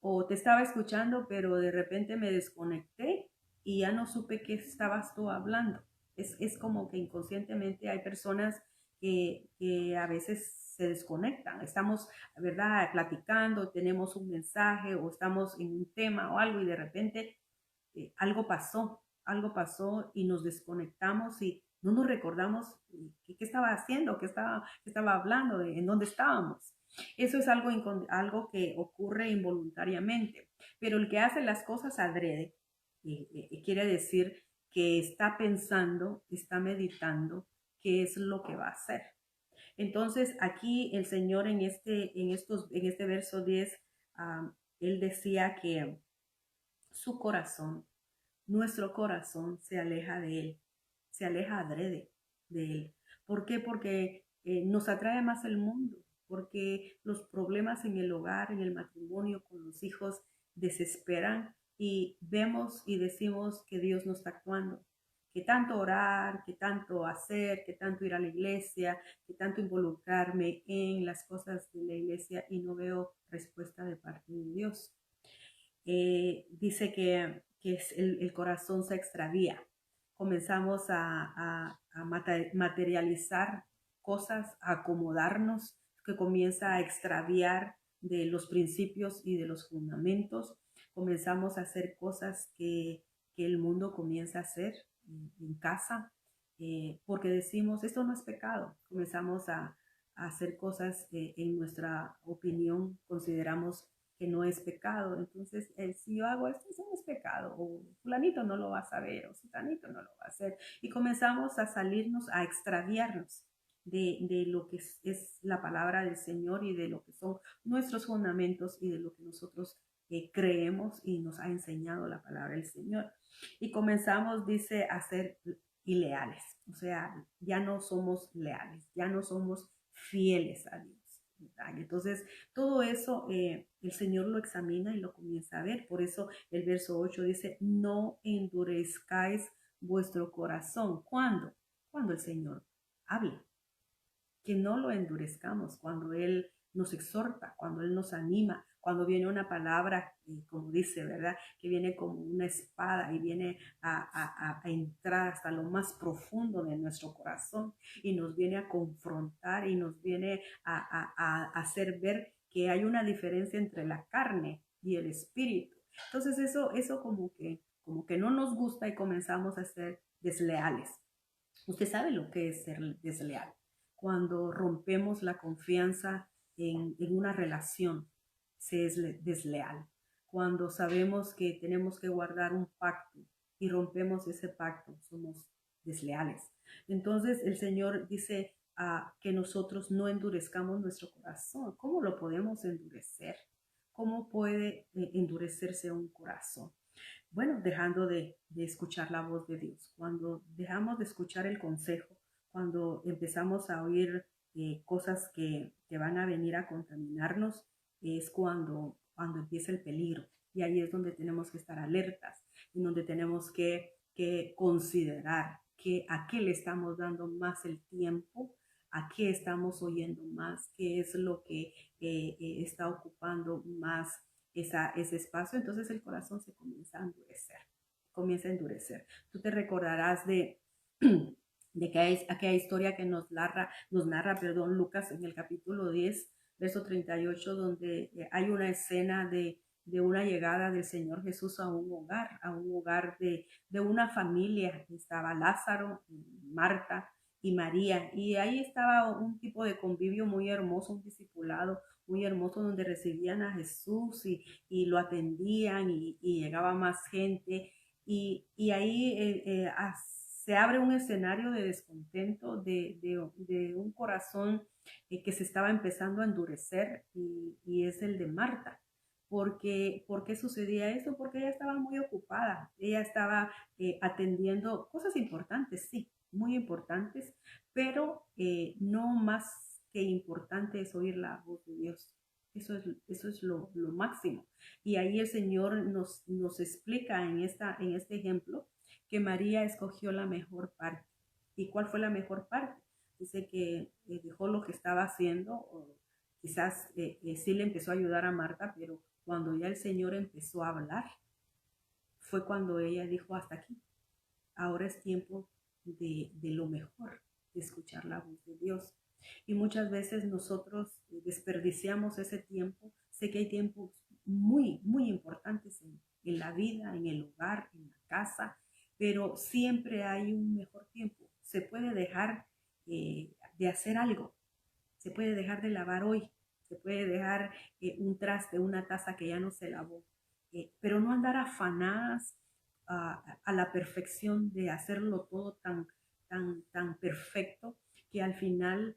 o te estaba escuchando, pero de repente me desconecté y ya no supe qué estabas tú hablando. Es como que inconscientemente hay personas que a veces se desconectan. Estamos, ¿verdad?, platicando, tenemos un mensaje o estamos en un tema o algo y de repente algo pasó y nos desconectamos y no nos recordamos qué estaba haciendo, qué estaba hablando, en dónde estábamos. Eso es algo que ocurre involuntariamente, pero el que hace las cosas adrede quiere decir que está pensando, está meditando qué es lo que va a hacer. Entonces aquí el Señor en este verso 10, él decía que su corazón, nuestro corazón se aleja de Él, se aleja adrede de Él. ¿Por qué? Porque nos atrae más el mundo, porque los problemas en el hogar, en el matrimonio, con los hijos, desesperan y vemos y decimos que Dios no está actuando. Que tanto orar, que tanto hacer, que tanto ir a la iglesia, que tanto involucrarme en las cosas de la iglesia y no veo respuesta de parte de Dios. Dice que el corazón se extravía. Comenzamos a materializar cosas, a acomodarnos, que comienza a extraviar de los principios y de los fundamentos. Comenzamos a hacer cosas que el mundo comienza a hacer en casa, porque decimos, esto no es pecado. Comenzamos a hacer cosas que en nuestra opinión consideramos que no es pecado. Entonces, si yo hago esto, eso no es pecado, o fulanito no lo va a saber, o sutanito no lo va a hacer. Y comenzamos a salirnos, a extraviarnos de lo que es la palabra del Señor y de lo que son nuestros fundamentos y de lo que nosotros creemos y nos ha enseñado la palabra del Señor. Y comenzamos, dice, a ser ileales. O sea, ya no somos leales, ya no somos fieles a Dios. Entonces, todo eso el Señor lo examina y lo comienza a ver. Por eso el verso 8 dice, no endurezcáis vuestro corazón. ¿Cuándo? Cuando el Señor hable. Que no lo endurezcamos cuando Él nos exhorta, cuando Él nos anima, cuando viene una palabra, como dice, ¿verdad? Que viene como una espada y viene a entrar hasta lo más profundo de nuestro corazón y nos viene a confrontar y nos viene a hacer ver que hay una diferencia entre la carne y el espíritu. Entonces eso como que no nos gusta y comenzamos a ser desleales. Usted sabe lo que es ser desleal. Cuando rompemos la confianza en una relación, se es desleal. Cuando sabemos que tenemos que guardar un pacto y rompemos ese pacto, somos desleales. Entonces el Señor dice que nosotros no endurezcamos nuestro corazón. ¿Cómo lo podemos endurecer? ¿Cómo puede endurecerse un corazón? Bueno, dejando de escuchar la voz de Dios. Cuando dejamos de escuchar el consejo, cuando empezamos a oír cosas que van a venir a contaminarnos, es cuando empieza el peligro. Y ahí es donde tenemos que estar alertas, en donde tenemos que considerar a qué le estamos dando más el tiempo, a qué estamos oyendo más, qué es lo que está ocupando más ese espacio. Entonces el corazón se comienza a endurecer. Tú te recordarás de aquella historia que nos narra, perdón, Lucas en el capítulo 10, verso 38, donde hay una escena de una llegada del Señor Jesús a un hogar de una familia. Estaba Lázaro, Marta y María, y ahí estaba un tipo de convivio muy hermoso, un discipulado muy hermoso donde recibían a Jesús y lo atendían y llegaba más gente y ahí se abre un escenario de descontento, de un corazón que se estaba empezando a endurecer y es el de Marta. ¿Por qué sucedía eso? Porque ella estaba muy ocupada, ella estaba atendiendo cosas importantes, sí, muy importantes, pero no más qué importante es oír la voz de Dios. Eso es lo máximo. Y ahí el Señor nos explica en este ejemplo que María escogió la mejor parte. ¿Y cuál fue la mejor parte? Dice que dejó lo que estaba haciendo, o quizás sí le empezó a ayudar a Marta, pero cuando ya el Señor empezó a hablar, fue cuando ella dijo, hasta aquí, ahora es tiempo de lo mejor, de escuchar la voz de Dios. Y muchas veces nosotros desperdiciamos ese tiempo. Sé que hay tiempos muy importantes en la vida, en el hogar, en la casa, pero siempre hay un mejor tiempo. Se puede dejar de hacer algo, se puede dejar de lavar hoy, se puede dejar un traste, una taza que ya no se lavó, pero no andar afanadas a la perfección de hacerlo todo tan perfecto que al final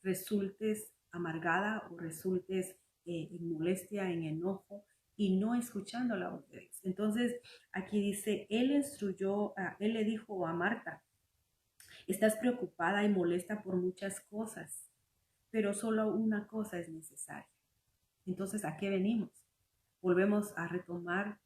resultes amargada o resultes en molestia, en enojo y no escuchando la voz de Dios. Entonces aquí dice, él le dijo a Marta, estás preocupada y molesta por muchas cosas, pero solo una cosa es necesaria. Entonces, ¿a qué venimos? Volvemos a retomar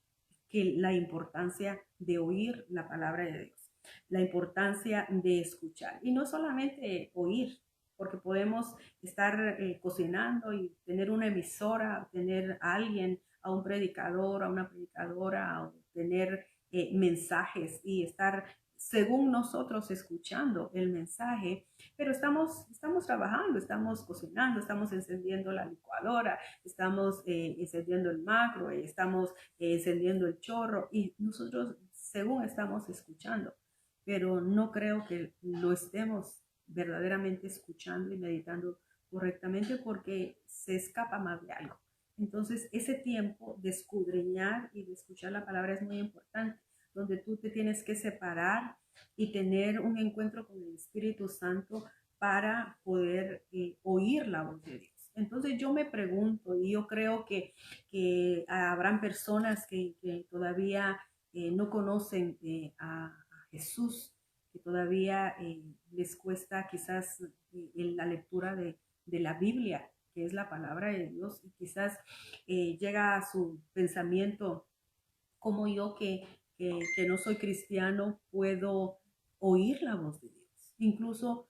que la importancia de oír la palabra de Dios, la importancia de escuchar. Y no solamente oír, porque podemos estar cocinando y tener una emisora, tener a alguien, a un predicador, a una predicadora, o tener mensajes y estar según nosotros escuchando el mensaje, pero estamos trabajando, estamos cocinando, estamos encendiendo la licuadora, estamos encendiendo el macro, estamos encendiendo el chorro y nosotros según estamos escuchando, pero no creo que lo estemos verdaderamente escuchando y meditando correctamente porque se escapa más de algo. Entonces, ese tiempo de escudriñar y de escuchar la palabra es muy importante, donde tú te tienes que separar y tener un encuentro con el Espíritu Santo para poder oír la voz de Dios. Entonces yo me pregunto, y yo creo que habrán personas que todavía no conocen a Jesús, que todavía les cuesta quizás la lectura de la Biblia, que es la palabra de Dios, y quizás llega a su pensamiento, como yo que no soy cristiano, puedo oír la voz de Dios. Incluso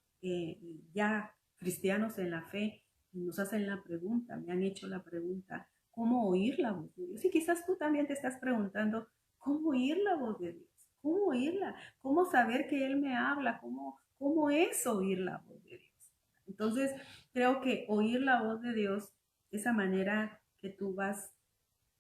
ya cristianos en la fe nos hacen la pregunta, me han hecho la pregunta, ¿cómo oír la voz de Dios? Y quizás tú también te estás preguntando, ¿cómo oír la voz de Dios? ¿Cómo oírla? ¿Cómo saber que Él me habla? ¿Cómo es oír la voz de Dios? Entonces, creo que oír la voz de Dios, esa manera que tú vas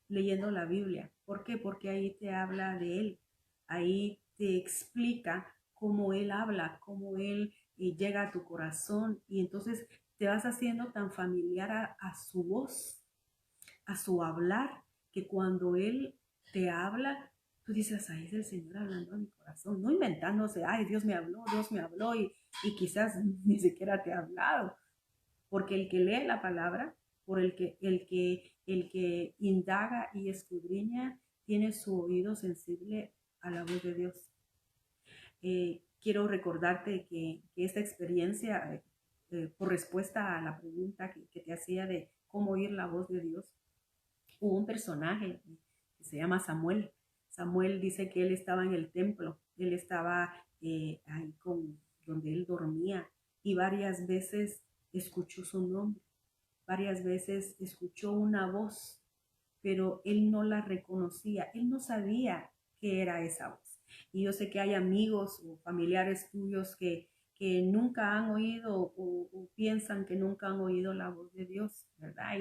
leyendo la Biblia. ¿Por qué? Porque ahí te habla de Él, ahí te explica cómo Él habla, cómo Él llega a tu corazón y entonces te vas haciendo tan familiar a su voz, a su hablar, que cuando Él te habla, tú dices, ahí es el Señor hablando a mi corazón, no inventándose, ay, Dios me habló y quizás ni siquiera te ha hablado, porque el que lee la palabra, por el que indaga y escudriña, tiene su oído sensible a la voz de Dios. Quiero recordarte que esta experiencia, por respuesta a la pregunta que te hacía de cómo oír la voz de Dios, hubo un personaje que se llama Samuel. Samuel dice que él estaba en el templo, él estaba ahí donde él dormía y varias veces escuchó su nombre, varias veces escuchó una voz, pero él no la reconocía, él no sabía qué era esa voz. Y yo sé que hay amigos o familiares tuyos que nunca han oído o piensan que nunca han oído la voz de Dios, ¿verdad?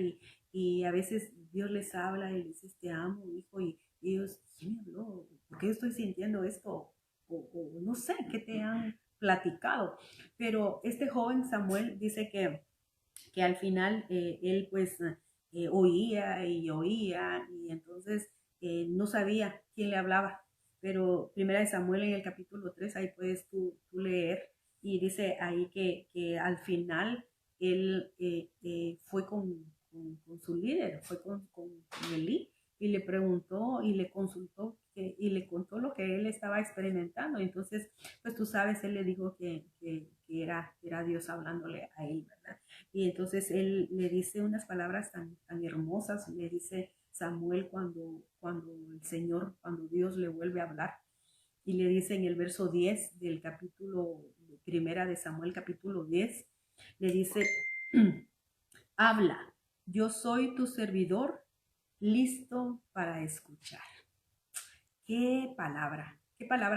Y a veces Dios les habla y les dice, te amo, hijo, y ellos, ¿quién me habló? ¿Por qué estoy sintiendo esto? O no sé qué te han platicado. Pero este joven Samuel dice que al final él pues oía y oía y entonces no sabía quién le hablaba. Pero primera de Samuel en el capítulo 3 ahí puedes tú leer y dice ahí que al final él fue con su líder, fue con Elí y le preguntó y le consultó y le contó lo que él estaba experimentando. Entonces, pues tú sabes, él le dijo que era Dios hablándole a él, ¿verdad? Y entonces él le dice unas palabras tan hermosas, le dice Samuel cuando el Señor, cuando Dios le vuelve a hablar, y le dice en el verso 10 del capítulo primera de Samuel, capítulo 10, le dice, habla, yo soy tu servidor, listo para escuchar. Qué palabra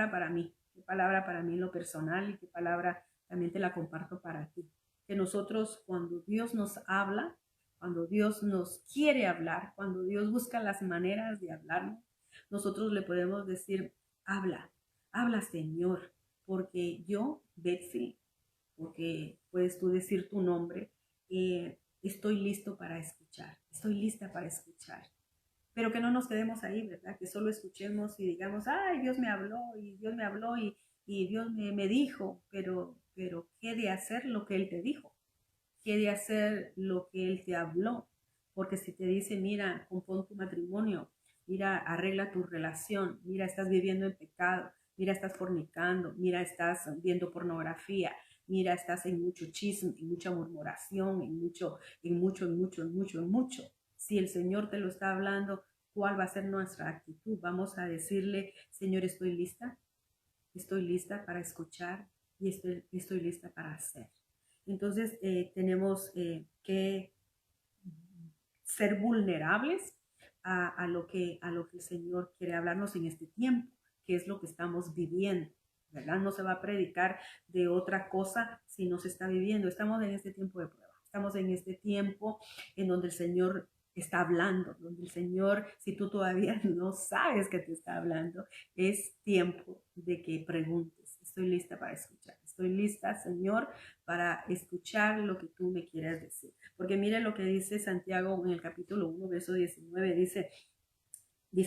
para mí, qué palabra para mí en lo personal y qué palabra también te la comparto para ti. Que nosotros cuando Dios nos habla, cuando Dios nos quiere hablar, cuando Dios busca las maneras de hablarnos, nosotros le podemos decir, habla, habla Señor, porque yo, Betsy, porque puedes tú decir tu nombre, estoy listo para escuchar, estoy lista para escuchar. Pero que no nos quedemos ahí, ¿verdad? Que solo escuchemos y digamos, ay, Dios me habló y Dios me habló y Dios me dijo, pero ¿qué de hacer lo que Él te dijo? ¿Qué de hacer lo que Él te habló? Porque si te dice, mira, compón tu matrimonio, mira, arregla tu relación, mira, estás viviendo en pecado, mira, estás fornicando, mira, estás viendo pornografía, mira, estás en mucho chisme, en mucha murmuración, en mucho. Si el Señor te lo está hablando, ¿cuál va a ser nuestra actitud? Vamos a decirle, Señor, estoy lista para escuchar y estoy lista para hacer. Entonces, tenemos que ser vulnerables a lo que el Señor quiere hablarnos en este tiempo, que es lo que estamos viviendo, ¿verdad? No se va a predicar de otra cosa si no se está viviendo. Estamos en este tiempo de prueba, estamos en este tiempo en donde el Señor está hablando, donde el Señor, si tú todavía no sabes que te está hablando, es tiempo de que preguntes, estoy lista para escuchar, estoy lista, Señor, para escuchar lo que tú me quieras decir. Porque mire lo que dice Santiago en el capítulo 1, verso 19, dice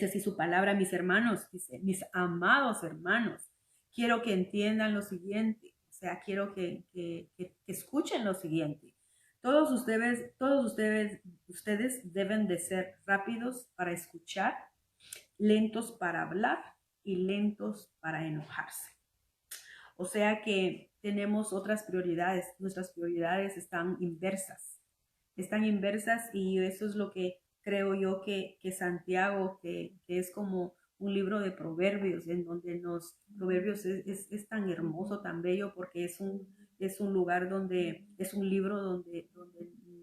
así su palabra, mis hermanos, dice, mis amados hermanos, quiero que entiendan lo siguiente, o sea, quiero que escuchen lo siguiente. Ustedes deben de ser rápidos para escuchar, lentos para hablar y lentos para enojarse. O sea que tenemos otras prioridades, nuestras prioridades están inversas y eso es lo que creo yo que Santiago, que es como un libro de proverbios, en donde proverbios es tan hermoso, tan bello, porque es un lugar donde, es un libro donde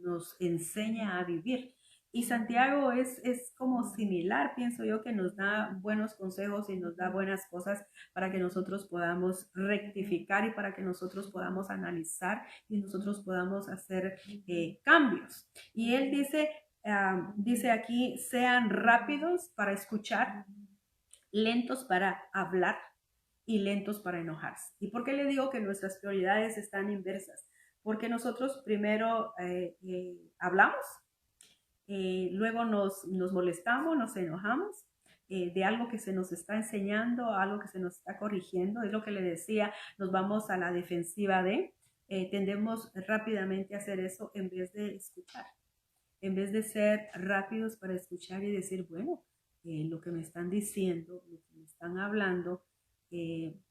nos enseña a vivir. Y Santiago es como similar, pienso yo, que nos da buenos consejos y nos da buenas cosas para que nosotros podamos rectificar y para que nosotros podamos analizar y nosotros podamos hacer cambios. Y él dice aquí, sean rápidos para escuchar, lentos para hablar y lentos para enojarse. ¿Y por qué le digo que nuestras prioridades están inversas? Porque nosotros primero hablamos, luego nos molestamos, nos enojamos de algo que se nos está enseñando, algo que se nos está corrigiendo. Es lo que le decía, nos vamos a la defensiva tendemos rápidamente a hacer eso en vez de escuchar, en vez de ser rápidos para escuchar y decir, bueno, lo que me están diciendo, lo que me están hablando,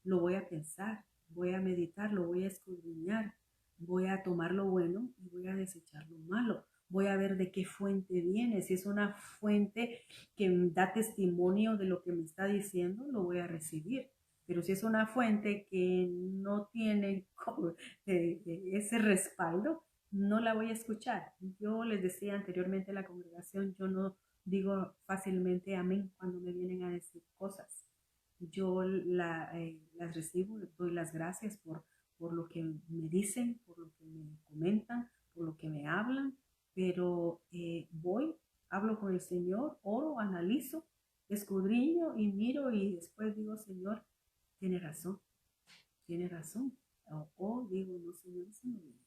lo voy a pensar, voy a meditar, lo voy a escudriñar, voy a tomar lo bueno y voy a desechar lo malo. Voy a ver de qué fuente viene. Si es una fuente que da testimonio de lo que me está diciendo, lo voy a recibir. Pero si es una fuente que no tiene ese respaldo, no la voy a escuchar. Yo les decía anteriormente a la congregación, yo no digo fácilmente amén cuando me vienen a decir cosas. Yo las recibo, doy las gracias por lo que me dicen, por lo que me comentan, por lo que me hablan, pero hablo con el Señor, oro, analizo, escudriño y miro y después digo, Señor, tiene razón, tiene razón. O digo, no, Señor, eso no viene,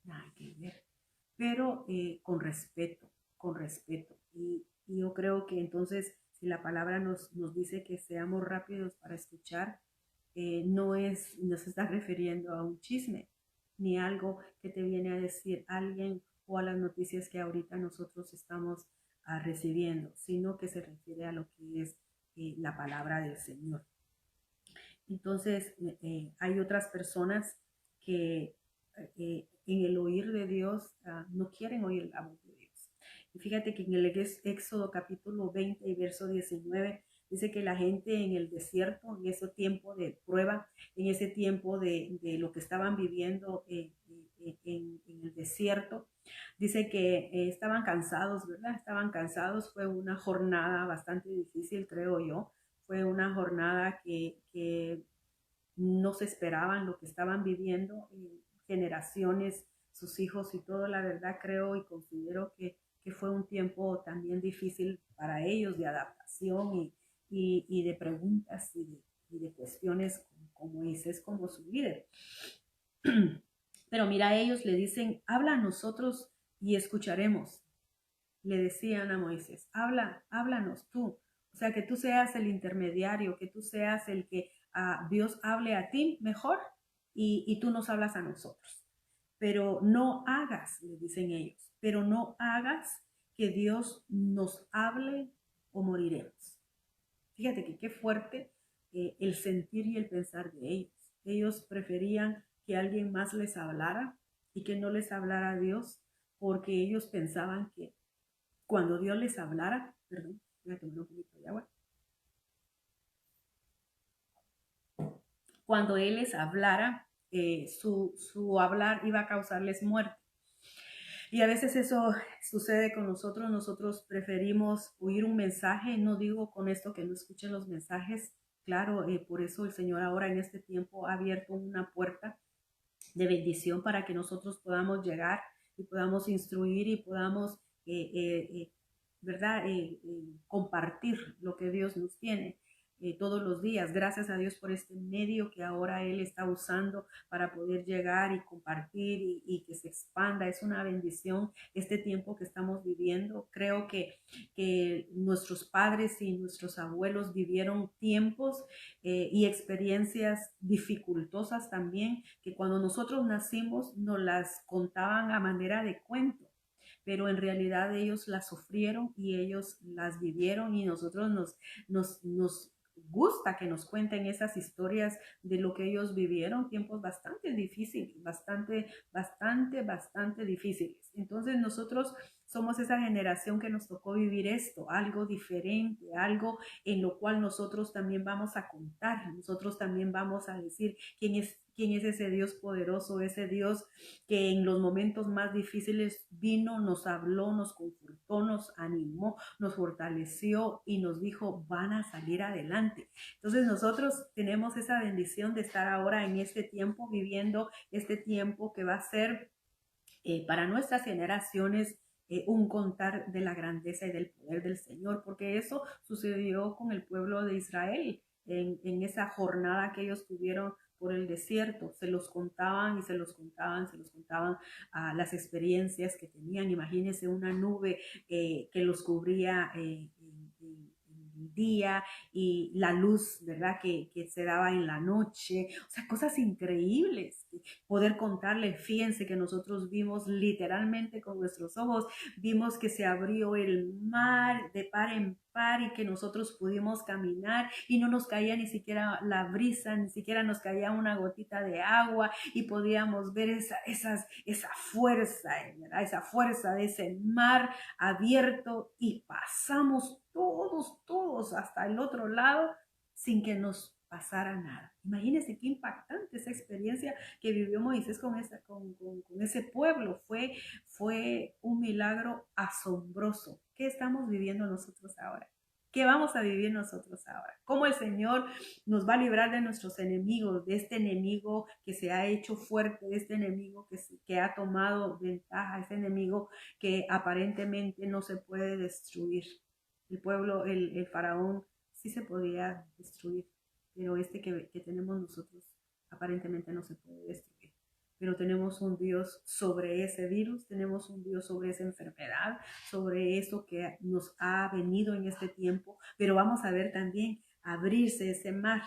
nada que ver. Pero con respeto, con respeto. Y yo creo que entonces, si la palabra nos dice que seamos rápidos para escuchar, no se está refiriendo a un chisme, ni algo que te viene a decir alguien o a las noticias que ahorita nosotros estamos recibiendo, sino que se refiere a lo que es la palabra del Señor. Entonces, hay otras personas que en el oír de Dios, no quieren oír la voz de Dios. Y fíjate que en el Éxodo capítulo 20 y verso 19 dice que la gente en el desierto, en ese tiempo de prueba, en ese tiempo de lo que estaban viviendo en el desierto, dice que estaban cansados, ¿verdad? Estaban cansados, fue una jornada bastante difícil, creo yo. Fue una jornada que no se esperaban lo que estaban viviendo, generaciones, sus hijos y todo, la verdad creo y considero que fue un tiempo también difícil para ellos de adaptación y de preguntas y de cuestiones con Moisés como su líder. Pero mira, ellos le dicen, habla a nosotros y escucharemos. Le decían a Moisés, háblanos tú. O sea, que tú seas el intermediario, que tú seas el que Dios hable a ti mejor y tú nos hablas a nosotros. Pero no hagas, le dicen ellos, pero no hagas que Dios nos hable o moriremos. Fíjate que qué fuerte el sentir y el pensar de ellos. Ellos preferían que alguien más les hablara y que no les hablara a Dios porque ellos pensaban que cuando Dios les hablara, perdón, voy a tomar un poquito de agua. Cuando Él les hablara, su hablar iba a causarles muerte. Y a veces eso sucede con nosotros. Nosotros preferimos oír un mensaje. No digo con esto que no escuchen los mensajes. Claro, por eso el Señor ahora en este tiempo ha abierto una puerta de bendición para que nosotros podamos llegar y podamos instruir y podamos, ¿verdad? Compartir lo que Dios nos tiene. Todos los días. Gracias a Dios por este medio que ahora Él está usando para poder llegar y compartir y que se expanda. Es una bendición este tiempo que estamos viviendo. Creo que nuestros padres y nuestros abuelos vivieron tiempos y experiencias dificultosas también, que cuando nosotros nacimos nos las contaban a manera de cuento, pero en realidad ellos las sufrieron y ellos las vivieron y nosotros nos gusta que nos cuenten esas historias de lo que ellos vivieron, tiempos bastante difíciles, bastante difíciles. Entonces nosotros somos esa generación que nos tocó vivir esto, algo diferente, algo en lo cual nosotros también vamos a contar, nosotros también vamos a decir quién es ese Dios poderoso, ese Dios que en los momentos más difíciles vino, nos habló, nos confortó, nos animó, nos fortaleció y nos dijo, van a salir adelante. Entonces nosotros tenemos esa bendición de estar ahora en este tiempo, viviendo este tiempo que va a ser para nuestras generaciones un contar de la grandeza y del poder del Señor, porque eso sucedió con el pueblo de Israel en esa jornada que ellos tuvieron por el desierto. Se los contaban y se los contaban las experiencias que tenían. Imagínense una nube que los cubría el día y la luz, ¿verdad? Que se daba en la noche. O sea, cosas increíbles. Poder contarles, fíjense que nosotros vimos literalmente con nuestros ojos, vimos que se abrió el mar de par en par y que nosotros pudimos caminar y no nos caía ni siquiera la brisa, ni siquiera nos caía una gotita de agua y podíamos ver esa fuerza, ¿verdad? Esa fuerza de ese mar abierto y pasamos todos hasta el otro lado sin que nos pasara nada. Imagínense qué impactante esa experiencia que vivió Moisés con ese pueblo. Fue un milagro asombroso. ¿Qué estamos viviendo nosotros ahora? ¿Qué vamos a vivir nosotros ahora? ¿Cómo el Señor nos va a librar de nuestros enemigos, de este enemigo que se ha hecho fuerte, de este enemigo que ha tomado ventaja, este enemigo que aparentemente no se puede destruir? El pueblo, el faraón, sí se podía destruir, pero este que tenemos nosotros aparentemente no se puede destruir. Pero tenemos un Dios sobre ese virus, tenemos un Dios sobre esa enfermedad, sobre eso que nos ha venido en este tiempo, pero vamos a ver también abrirse ese mar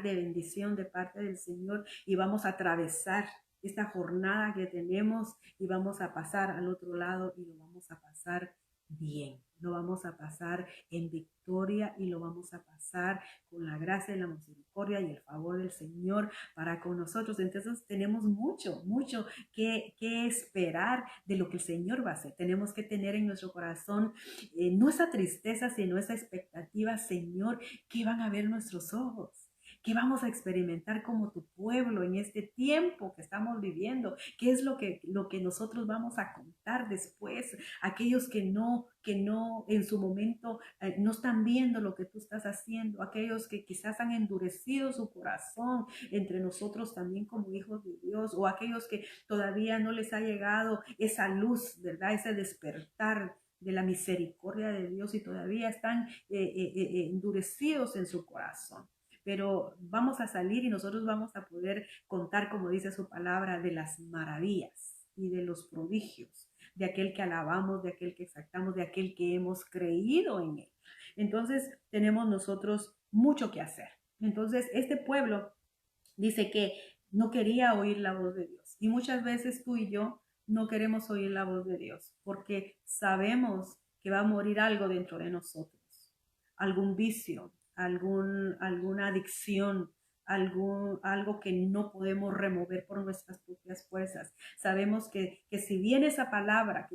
de bendición de parte del Señor y vamos a atravesar esta jornada que tenemos y vamos a pasar al otro lado y lo vamos a pasar bien. lo vamos a pasar en victoria y lo vamos a pasar con la gracia y la misericordia y el favor del Señor para con nosotros. Entonces tenemos mucho que esperar de lo que el Señor va a hacer. Tenemos que tener en nuestro corazón no esa tristeza, sino esa expectativa, Señor, que van a ver nuestros ojos. ¿Qué vamos a experimentar como tu pueblo en este tiempo que estamos viviendo? ¿Qué es lo que nosotros vamos a contar después? Aquellos que no en su momento no están viendo lo que tú estás haciendo, aquellos que quizás han endurecido su corazón entre nosotros también como hijos de Dios, o aquellos que todavía no les ha llegado esa luz, ¿verdad? Ese despertar de la misericordia de Dios y todavía están endurecidos en su corazón. Pero vamos a salir y nosotros vamos a poder contar, como dice su palabra, de las maravillas y de los prodigios, de aquel que alabamos, de aquel que exaltamos, de aquel que hemos creído en él. Entonces tenemos nosotros mucho que hacer. Entonces este pueblo dice que no quería oír la voz de Dios. Y muchas veces tú y yo no queremos oír la voz de Dios porque sabemos que va a morir algo dentro de nosotros, algún vicio, alguna adicción, algo que no podemos remover por nuestras propias fuerzas. Sabemos que si viene esa palabra,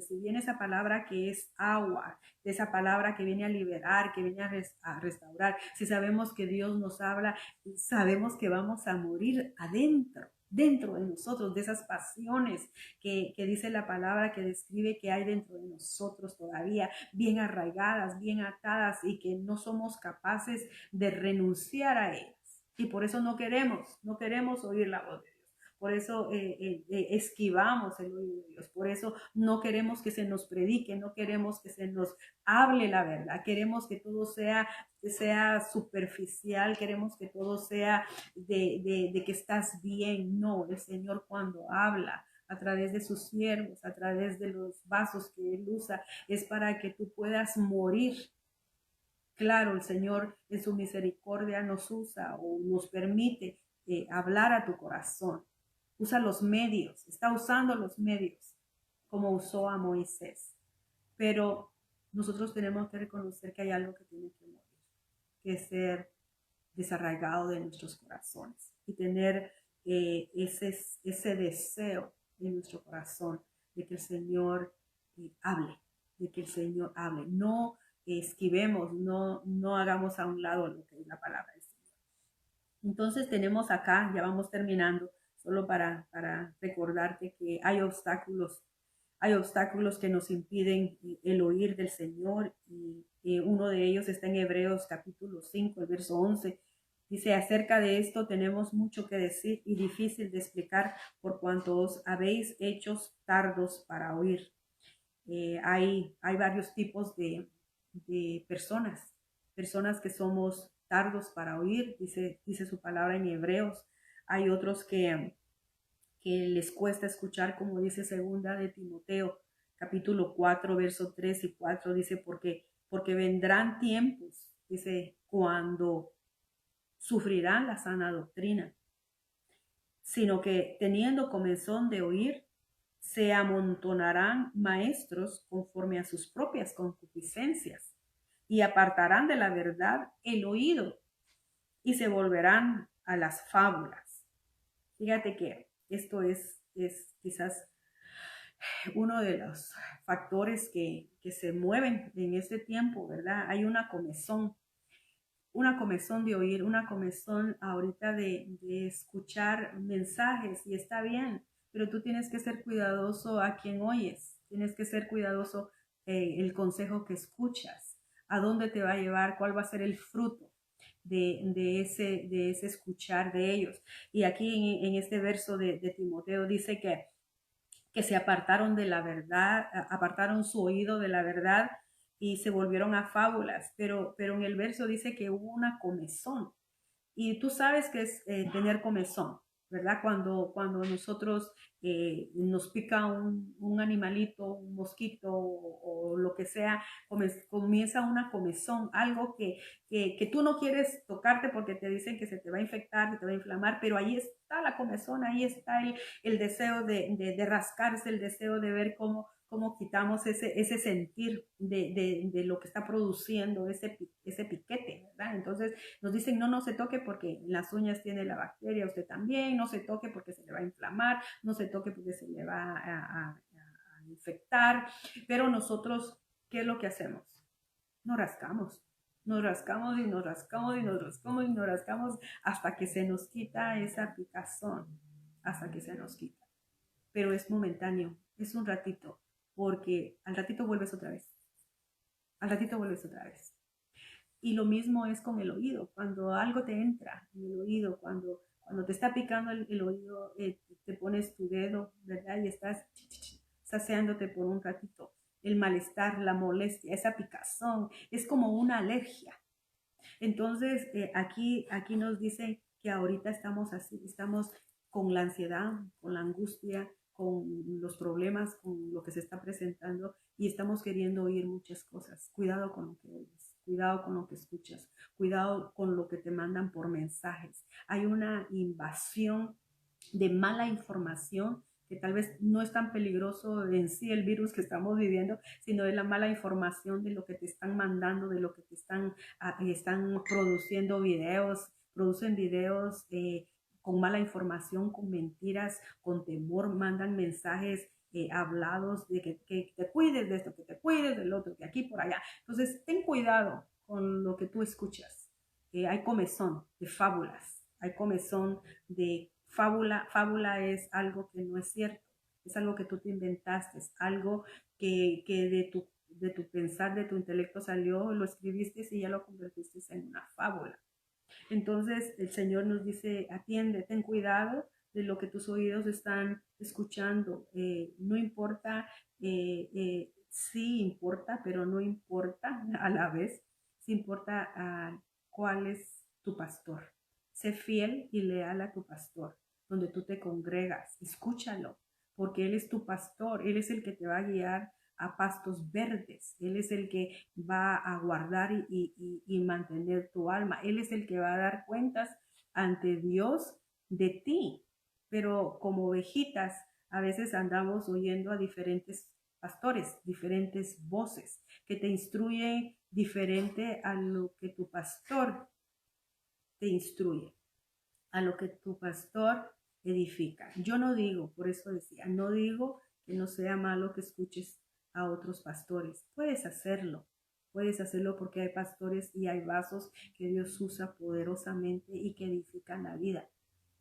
que es agua, de esa palabra que viene a liberar, que viene a restaurar, si sabemos que Dios nos habla, sabemos que vamos a morir dentro de nosotros, de esas pasiones que dice la palabra, que describe que hay dentro de nosotros todavía, bien arraigadas, bien atadas y que no somos capaces de renunciar a ellas. Y por eso no queremos oír la voz de Dios. Por eso esquivamos el oído de Dios. Por eso no queremos que se nos predique, no queremos que se nos hable la verdad. Queremos que todo sea superficial, queremos que todo sea de que estás bien. No, el Señor cuando habla a través de sus siervos, a través de los vasos que Él usa, es para que tú puedas morir. Claro, el Señor en su misericordia nos usa o nos permite hablar a tu corazón. Usa los medios, está usando los medios como usó a Moisés. Pero nosotros tenemos que reconocer que hay algo que tiene que morir, que es ser desarraigado de nuestros corazones y tener ese deseo en nuestro corazón de que el Señor hable, de que el Señor hable. No esquivemos, no hagamos a un lado lo que es la palabra del Señor. Entonces tenemos acá, ya vamos terminando, solo para recordarte que hay obstáculos que nos impiden el oír del Señor y uno de ellos está en Hebreos capítulo 5, el verso 11. Dice, acerca de esto tenemos mucho que decir y difícil de explicar por cuanto os habéis hecho tardos para oír. Hay varios tipos de personas que somos tardos para oír, dice su palabra en Hebreos. Hay otros que les cuesta escuchar, como dice segunda de Timoteo, capítulo 4, verso 3 y 4, dice, porque vendrán tiempos, dice, cuando sufrirán la sana doctrina, sino que teniendo comezón de oír, se amontonarán maestros conforme a sus propias concupiscencias y apartarán de la verdad el oído y se volverán a las fábulas. Fíjate que esto es quizás uno de los factores que se mueven en este tiempo, ¿verdad? Hay una comezón de oír, una comezón ahorita de escuchar mensajes y está bien, pero tú tienes que ser cuidadoso a quien oyes, tienes que ser cuidadoso el consejo que escuchas, a dónde te va a llevar, cuál va a ser el fruto de ese escuchar de ellos. Y aquí en este verso de Timoteo dice que se apartaron de la verdad, apartaron su oído de la verdad y se volvieron a fábulas, pero en el verso dice que hubo una comezón. Y tú sabes que es tener comezón, ¿verdad? Cuando nosotros nos pica un animalito, un mosquito o lo que sea, comienza una comezón, algo que tú no quieres tocarte porque te dicen que se te va a infectar, que te va a inflamar, pero ahí está la comezón, ahí está el deseo de rascarse, el deseo de ver cómo cómo quitamos ese sentir de lo que está produciendo ese piquete, ¿verdad? Entonces nos dicen, no se toque porque en las uñas tiene la bacteria, usted también, no se toque porque se le va a inflamar, no se toque porque se le va a infectar, pero nosotros, ¿qué es lo que hacemos? Nos rascamos. Nos rascamos y nos rascamos y nos rascamos y nos rascamos hasta que se nos quita esa picazón, hasta que se nos quita. Pero es momentáneo, es un ratito, porque al ratito vuelves otra vez. Al ratito vuelves otra vez. Y lo mismo es con el oído. Cuando algo te entra en el oído, cuando te está picando el oído, te pones tu dedo, ¿verdad? Y estás saciándote por un ratito. El malestar, la molestia, esa picazón, es como una alergia. Entonces, aquí nos dice que ahorita estamos así, estamos con la ansiedad, con la angustia, con los problemas, con lo que se está presentando y estamos queriendo oír muchas cosas. Cuidado con lo que oyes, cuidado con lo que escuchas, cuidado con lo que te mandan por mensajes. Hay una invasión de mala información que tal vez no es tan peligroso en sí el virus que estamos viviendo, sino de la mala información de lo que te están mandando, de lo que te están produciendo videos, producen videos con mala información, con mentiras, con temor, mandan mensajes hablados de que te cuides de esto, que te cuides del otro, que aquí por allá. Entonces, ten cuidado con lo que tú escuchas. Hay comezón de fábulas, hay comezón de fábula es algo que no es cierto, es algo que tú te inventaste, es algo que de tu pensar, de tu intelecto salió, lo escribiste y ya lo convertiste en una fábula. Entonces el Señor nos dice, atiende, ten cuidado de lo que tus oídos están escuchando. No importa, sí importa, pero no importa a la vez, sí importa cuál es tu pastor. Sé fiel y leal a tu pastor, donde tú te congregas, escúchalo, porque Él es tu pastor, Él es el que te va a guiar a pastos verdes. Él es el que va a guardar y mantener tu alma. Él es el que va a dar cuentas ante Dios de ti. Pero como ovejitas, a veces andamos oyendo a diferentes pastores, diferentes voces que te instruyen diferente a lo que tu pastor te instruye, a lo que tu pastor edifica. Yo no digo, por eso decía, no digo que no sea malo que escuches a otros pastores. Puedes hacerlo porque hay pastores y hay vasos que Dios usa poderosamente y que edifican la vida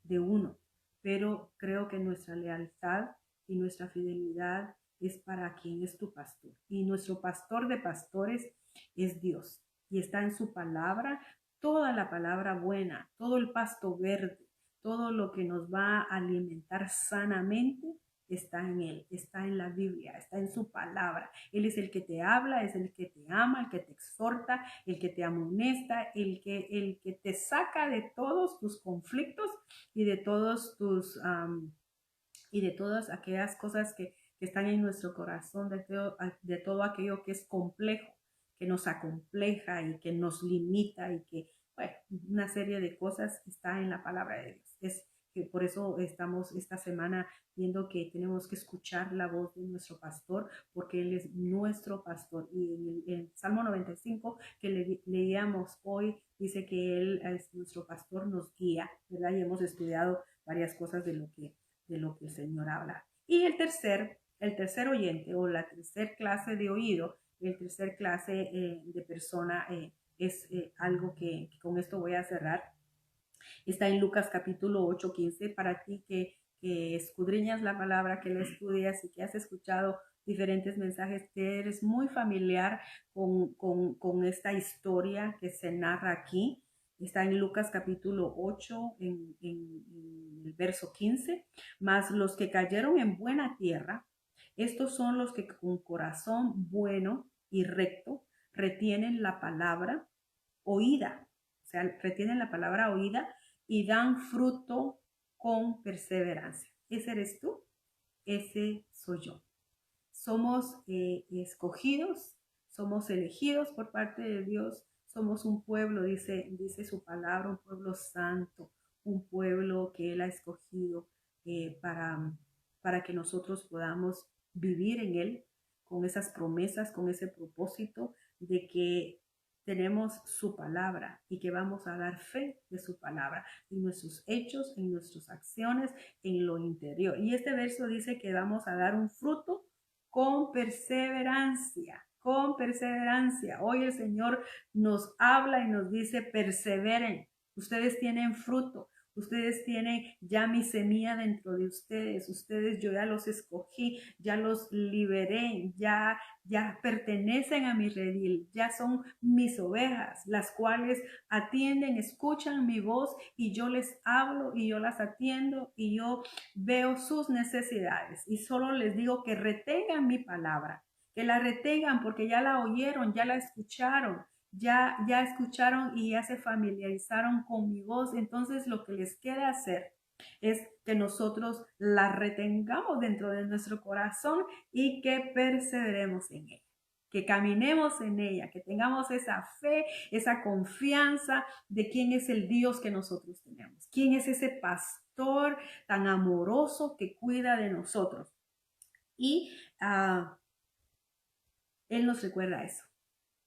de uno. Pero creo que nuestra lealtad y nuestra fidelidad es para quien es tu pastor. Y nuestro pastor de pastores es Dios. Y está en su palabra, toda la palabra buena, todo el pasto verde, todo lo que nos va a alimentar sanamente está en Él, está en la Biblia, está en su palabra. Él es el que te habla, es el que te ama, el que te exhorta, el que te amonesta, el que te saca de todos tus conflictos y de todos tus y de todas aquellas cosas que están en nuestro corazón, de todo aquello que es complejo, que nos acompleja y que nos limita y que, bueno, una serie de cosas está en la palabra de Dios. Es que por eso estamos esta semana viendo que tenemos que escuchar la voz de nuestro pastor, porque Él es nuestro pastor. Y en el Salmo 95 que leíamos hoy, dice que Él es nuestro pastor, nos guía, ¿verdad? Y hemos estudiado varias cosas de lo que el Señor habla. Y el tercer oyente o la tercer clase de oído, el tercer clase de persona es algo que con esto voy a cerrar. Está en Lucas capítulo 8:15 para ti que escudriñas la palabra, que la estudias y que has escuchado diferentes mensajes, que eres muy familiar con esta historia que se narra aquí. Está en Lucas capítulo 8, en el verso 15. Mas los que cayeron en buena tierra, estos son los que con corazón bueno y recto retienen la palabra oída. O sea, retienen la palabra oída y dan fruto con perseverancia. ¿Ese eres tú? Ese soy yo. Somos escogidos, somos elegidos por parte de Dios, somos un pueblo, dice su palabra, un pueblo santo, un pueblo que Él ha escogido para que nosotros podamos vivir en Él, con esas promesas, con ese propósito de que tenemos su palabra y que vamos a dar fe de su palabra en nuestros hechos, en nuestras acciones, en lo interior. Y este verso dice que vamos a dar un fruto con perseverancia, con perseverancia. Hoy el Señor nos habla y nos dice, perseveren. Ustedes tienen fruto. Ustedes tienen ya mi semilla dentro de ustedes. Ustedes yo ya los escogí, ya los liberé, ya pertenecen a mi redil, ya son mis ovejas, las cuales atienden, escuchan mi voz y yo les hablo y yo las atiendo y yo veo sus necesidades y solo les digo que retengan mi palabra, que la retengan porque ya la oyeron, ya la escucharon. Ya escucharon y ya se familiarizaron con mi voz. Entonces lo que les queda hacer es que nosotros la retengamos dentro de nuestro corazón y que perseveremos en ella, que caminemos en ella, que tengamos esa fe, esa confianza de quién es el Dios que nosotros tenemos, quién es ese pastor tan amoroso que cuida de nosotros. Y Él nos recuerda eso.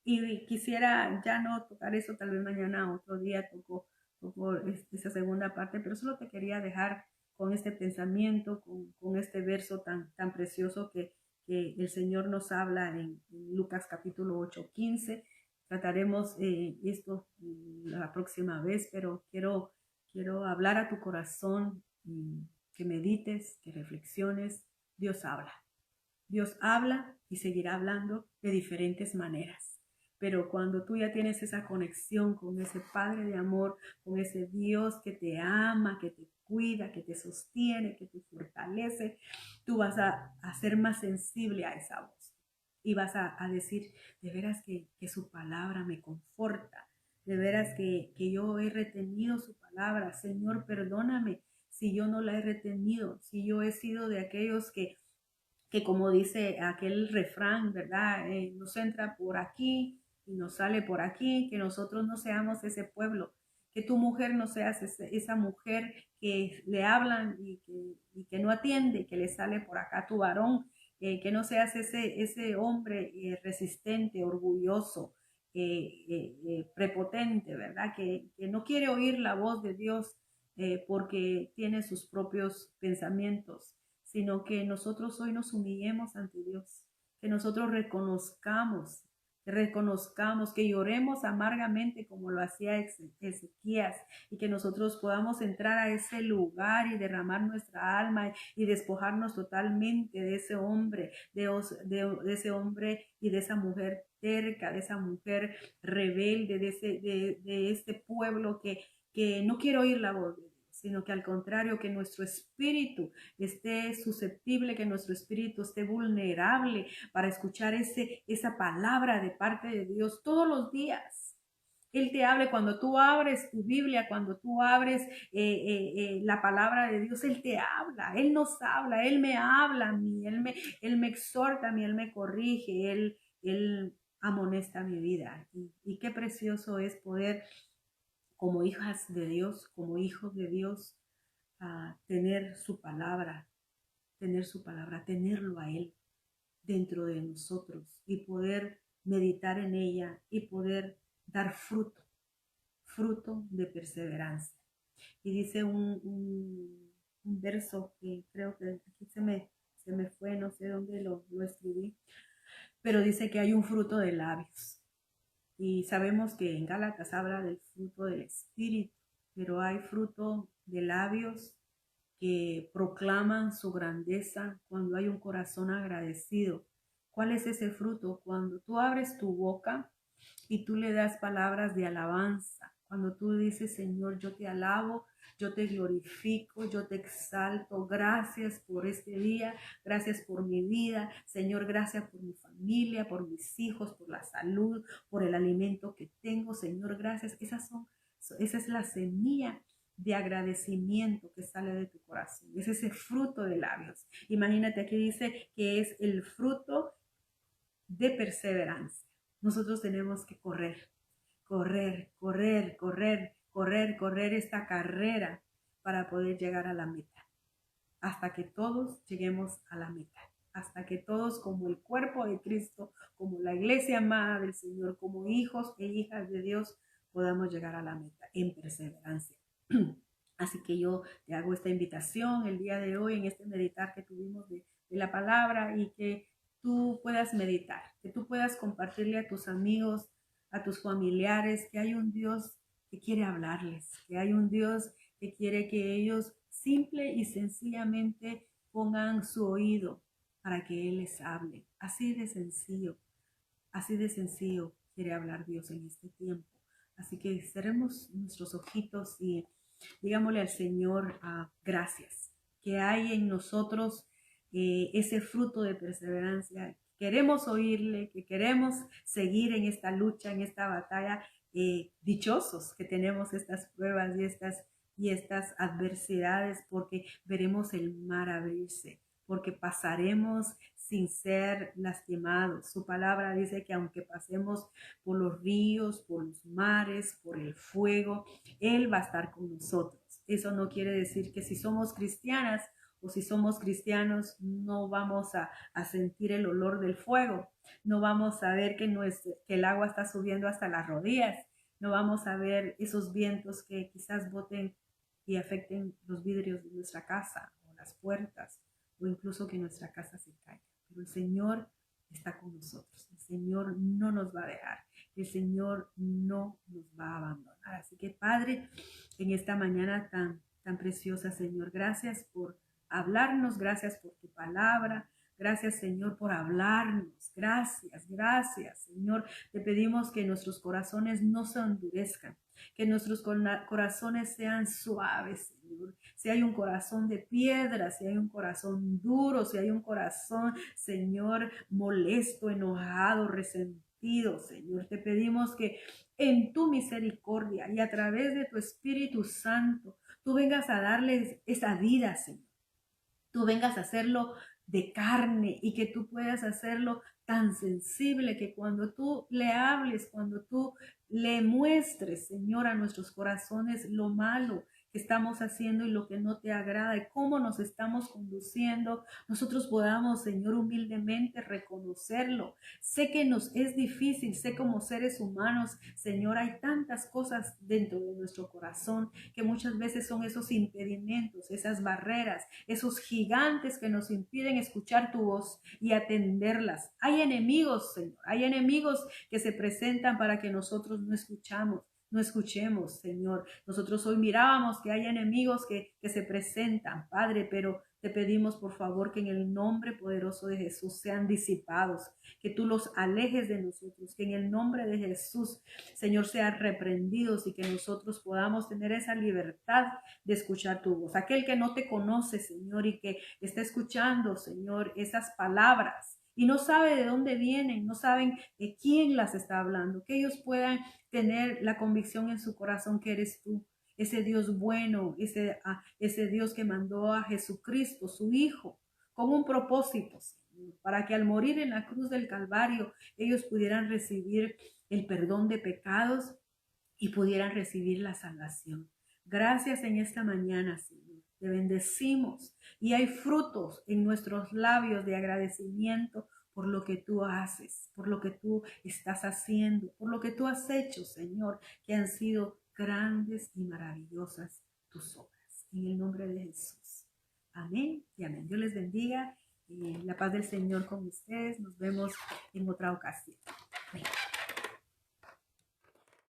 Y quisiera ya no tocar eso, tal vez mañana otro día toco esa segunda parte, pero solo te quería dejar con este pensamiento, con este verso tan precioso que el Señor nos habla en Lucas capítulo 8:15. Trataremos esto la próxima vez, pero quiero hablar a tu corazón, que medites, que reflexiones. Dios habla y seguirá hablando de diferentes maneras. Pero cuando tú ya tienes esa conexión con ese Padre de amor, con ese Dios que te ama, que te cuida, que te sostiene, que te fortalece, tú vas a ser más sensible a esa voz. Y vas a decir, de veras que su palabra me conforta. De veras que yo he retenido su palabra. Señor, perdóname si yo no la he retenido, si yo he sido de aquellos que como dice aquel refrán, ¿verdad? Nos entra por aquí y nos sale por aquí, que nosotros no seamos ese pueblo, que tu mujer no seas esa mujer que le hablan y que no atiende, que le sale por acá tu varón, que no seas ese hombre resistente, orgulloso, prepotente, ¿verdad? Que no quiere oír la voz de Dios porque tiene sus propios pensamientos, sino que nosotros hoy nos humillemos ante Dios, que nosotros reconozcamos, que lloremos amargamente como lo hacía Ezequías, y que nosotros podamos entrar a ese lugar y derramar nuestra alma y despojarnos totalmente de ese hombre, de ese hombre y de esa mujer terca, de esa mujer rebelde, de este pueblo que no quiere oír la voz de Dios, sino que al contrario, que nuestro espíritu esté susceptible, que nuestro espíritu esté vulnerable para escuchar esa palabra de parte de Dios todos los días. Él te hable cuando tú abres tu Biblia, cuando tú abres la palabra de Dios. Él te habla, Él nos habla, Él me habla a mí, Él me exhorta a mí, Él me corrige, Él amonesta mi vida. Y qué precioso es poder, como hijas de Dios, como hijos de Dios, tener su palabra, tenerlo a Él dentro de nosotros y poder meditar en ella y poder dar fruto de perseverancia. Y dice un verso que creo que aquí se me fue, no sé dónde lo escribí, pero dice que hay un fruto de labios. Y sabemos que en Gálatas habla del fruto del Espíritu, pero hay fruto de labios que proclaman su grandeza cuando hay un corazón agradecido. ¿Cuál es ese fruto? Cuando tú abres tu boca y tú le das palabras de alabanza. Cuando tú dices, Señor, yo te alabo, yo te glorifico, yo te exalto. Gracias por este día, gracias por mi vida. Señor, gracias por mi familia, por mis hijos, por la salud, por el alimento que tengo. Señor, gracias. Esa es la semilla de agradecimiento que sale de tu corazón. Es ese fruto de labios. Imagínate, aquí dice que es el fruto de perseverancia. Nosotros tenemos que correr esta carrera para poder llegar a la meta. Hasta que todos lleguemos a la meta. Hasta para que todos como el cuerpo de Cristo, como la iglesia amada del Señor, como hijos e hijas de Dios, podamos llegar a la meta en perseverancia. Así que yo te hago esta invitación el día de hoy en este meditar que tuvimos de la palabra, y que tú puedas meditar, que tú puedas compartirle a tus amigos, a tus familiares, que hay un Dios que quiere hablarles, que hay un Dios que quiere que ellos simple y sencillamente pongan su oído para que Él les hable. Así de sencillo quiere hablar Dios en este tiempo. Así que cerremos nuestros ojitos y digámosle al Señor gracias, que hay en nosotros ese fruto de perseverancia. Queremos oírle, que queremos seguir en esta lucha, en esta batalla. Dichosos que tenemos estas pruebas y estas adversidades, porque veremos el mar abrirse, porque pasaremos sin ser lastimados. Su palabra dice que aunque pasemos por los ríos, por los mares, por el fuego, Él va a estar con nosotros. Eso no quiere decir que si somos cristianas o si somos cristianos no vamos a sentir el olor del fuego, no vamos a ver que el agua está subiendo hasta las rodillas, no vamos a ver esos vientos que quizás boten y afecten los vidrios de nuestra casa o las puertas, o incluso que nuestra casa se caiga. Pero el Señor está con nosotros. El Señor no nos va a dejar. El Señor no nos va a abandonar. Así que, Padre, en esta mañana tan preciosa, Señor, gracias por hablarnos, gracias por tu palabra. Gracias, Señor, por hablarnos. Gracias, Señor. Te pedimos que nuestros corazones no se endurezcan, que nuestros corazones sean suaves, Señor. Si hay un corazón de piedra, si hay un corazón duro, si hay un corazón, Señor, molesto, enojado, resentido, Señor, te pedimos que en tu misericordia y a través de tu Espíritu Santo, tú vengas a darles esa vida, Señor. Tú vengas a hacerlo de carne y que tú puedas hacerlo tan sensible que cuando tú le hables, cuando tú le muestres, Señor, a nuestros corazones lo malo que estamos haciendo y lo que no te agrada y cómo nos estamos conduciendo, nosotros podamos, Señor, humildemente reconocerlo. Sé que nos es difícil, sé como seres humanos, Señor, hay tantas cosas dentro de nuestro corazón que muchas veces son esos impedimentos, esas barreras, esos gigantes que nos impiden escuchar tu voz y atenderlas. Hay enemigos, Señor, hay enemigos que se presentan para que nosotros no escuchemos, Señor. Nosotros hoy mirábamos que hay enemigos que se presentan, Padre, pero te pedimos por favor que en el nombre poderoso de Jesús sean disipados, que tú los alejes de nosotros, que en el nombre de Jesús, Señor, sean reprendidos y que nosotros podamos tener esa libertad de escuchar tu voz. Aquel que no te conoce, Señor, y que está escuchando, Señor, esas palabras y no sabe de dónde vienen, no saben de quién las está hablando, que ellos puedan tener la convicción en su corazón que eres tú, ese Dios bueno, ese Dios que mandó a Jesucristo, su Hijo, con un propósito, Señor, para que al morir en la cruz del Calvario ellos pudieran recibir el perdón de pecados y pudieran recibir la salvación. Gracias en esta mañana, Señor. Te bendecimos y hay frutos en nuestros labios de agradecimiento por lo que tú haces, por lo que tú estás haciendo, por lo que tú has hecho, Señor, que han sido grandes y maravillosas tus obras. En el nombre de Jesús. Amén y amén. Dios les bendiga. La paz del Señor con ustedes. Nos vemos en otra ocasión. Amén.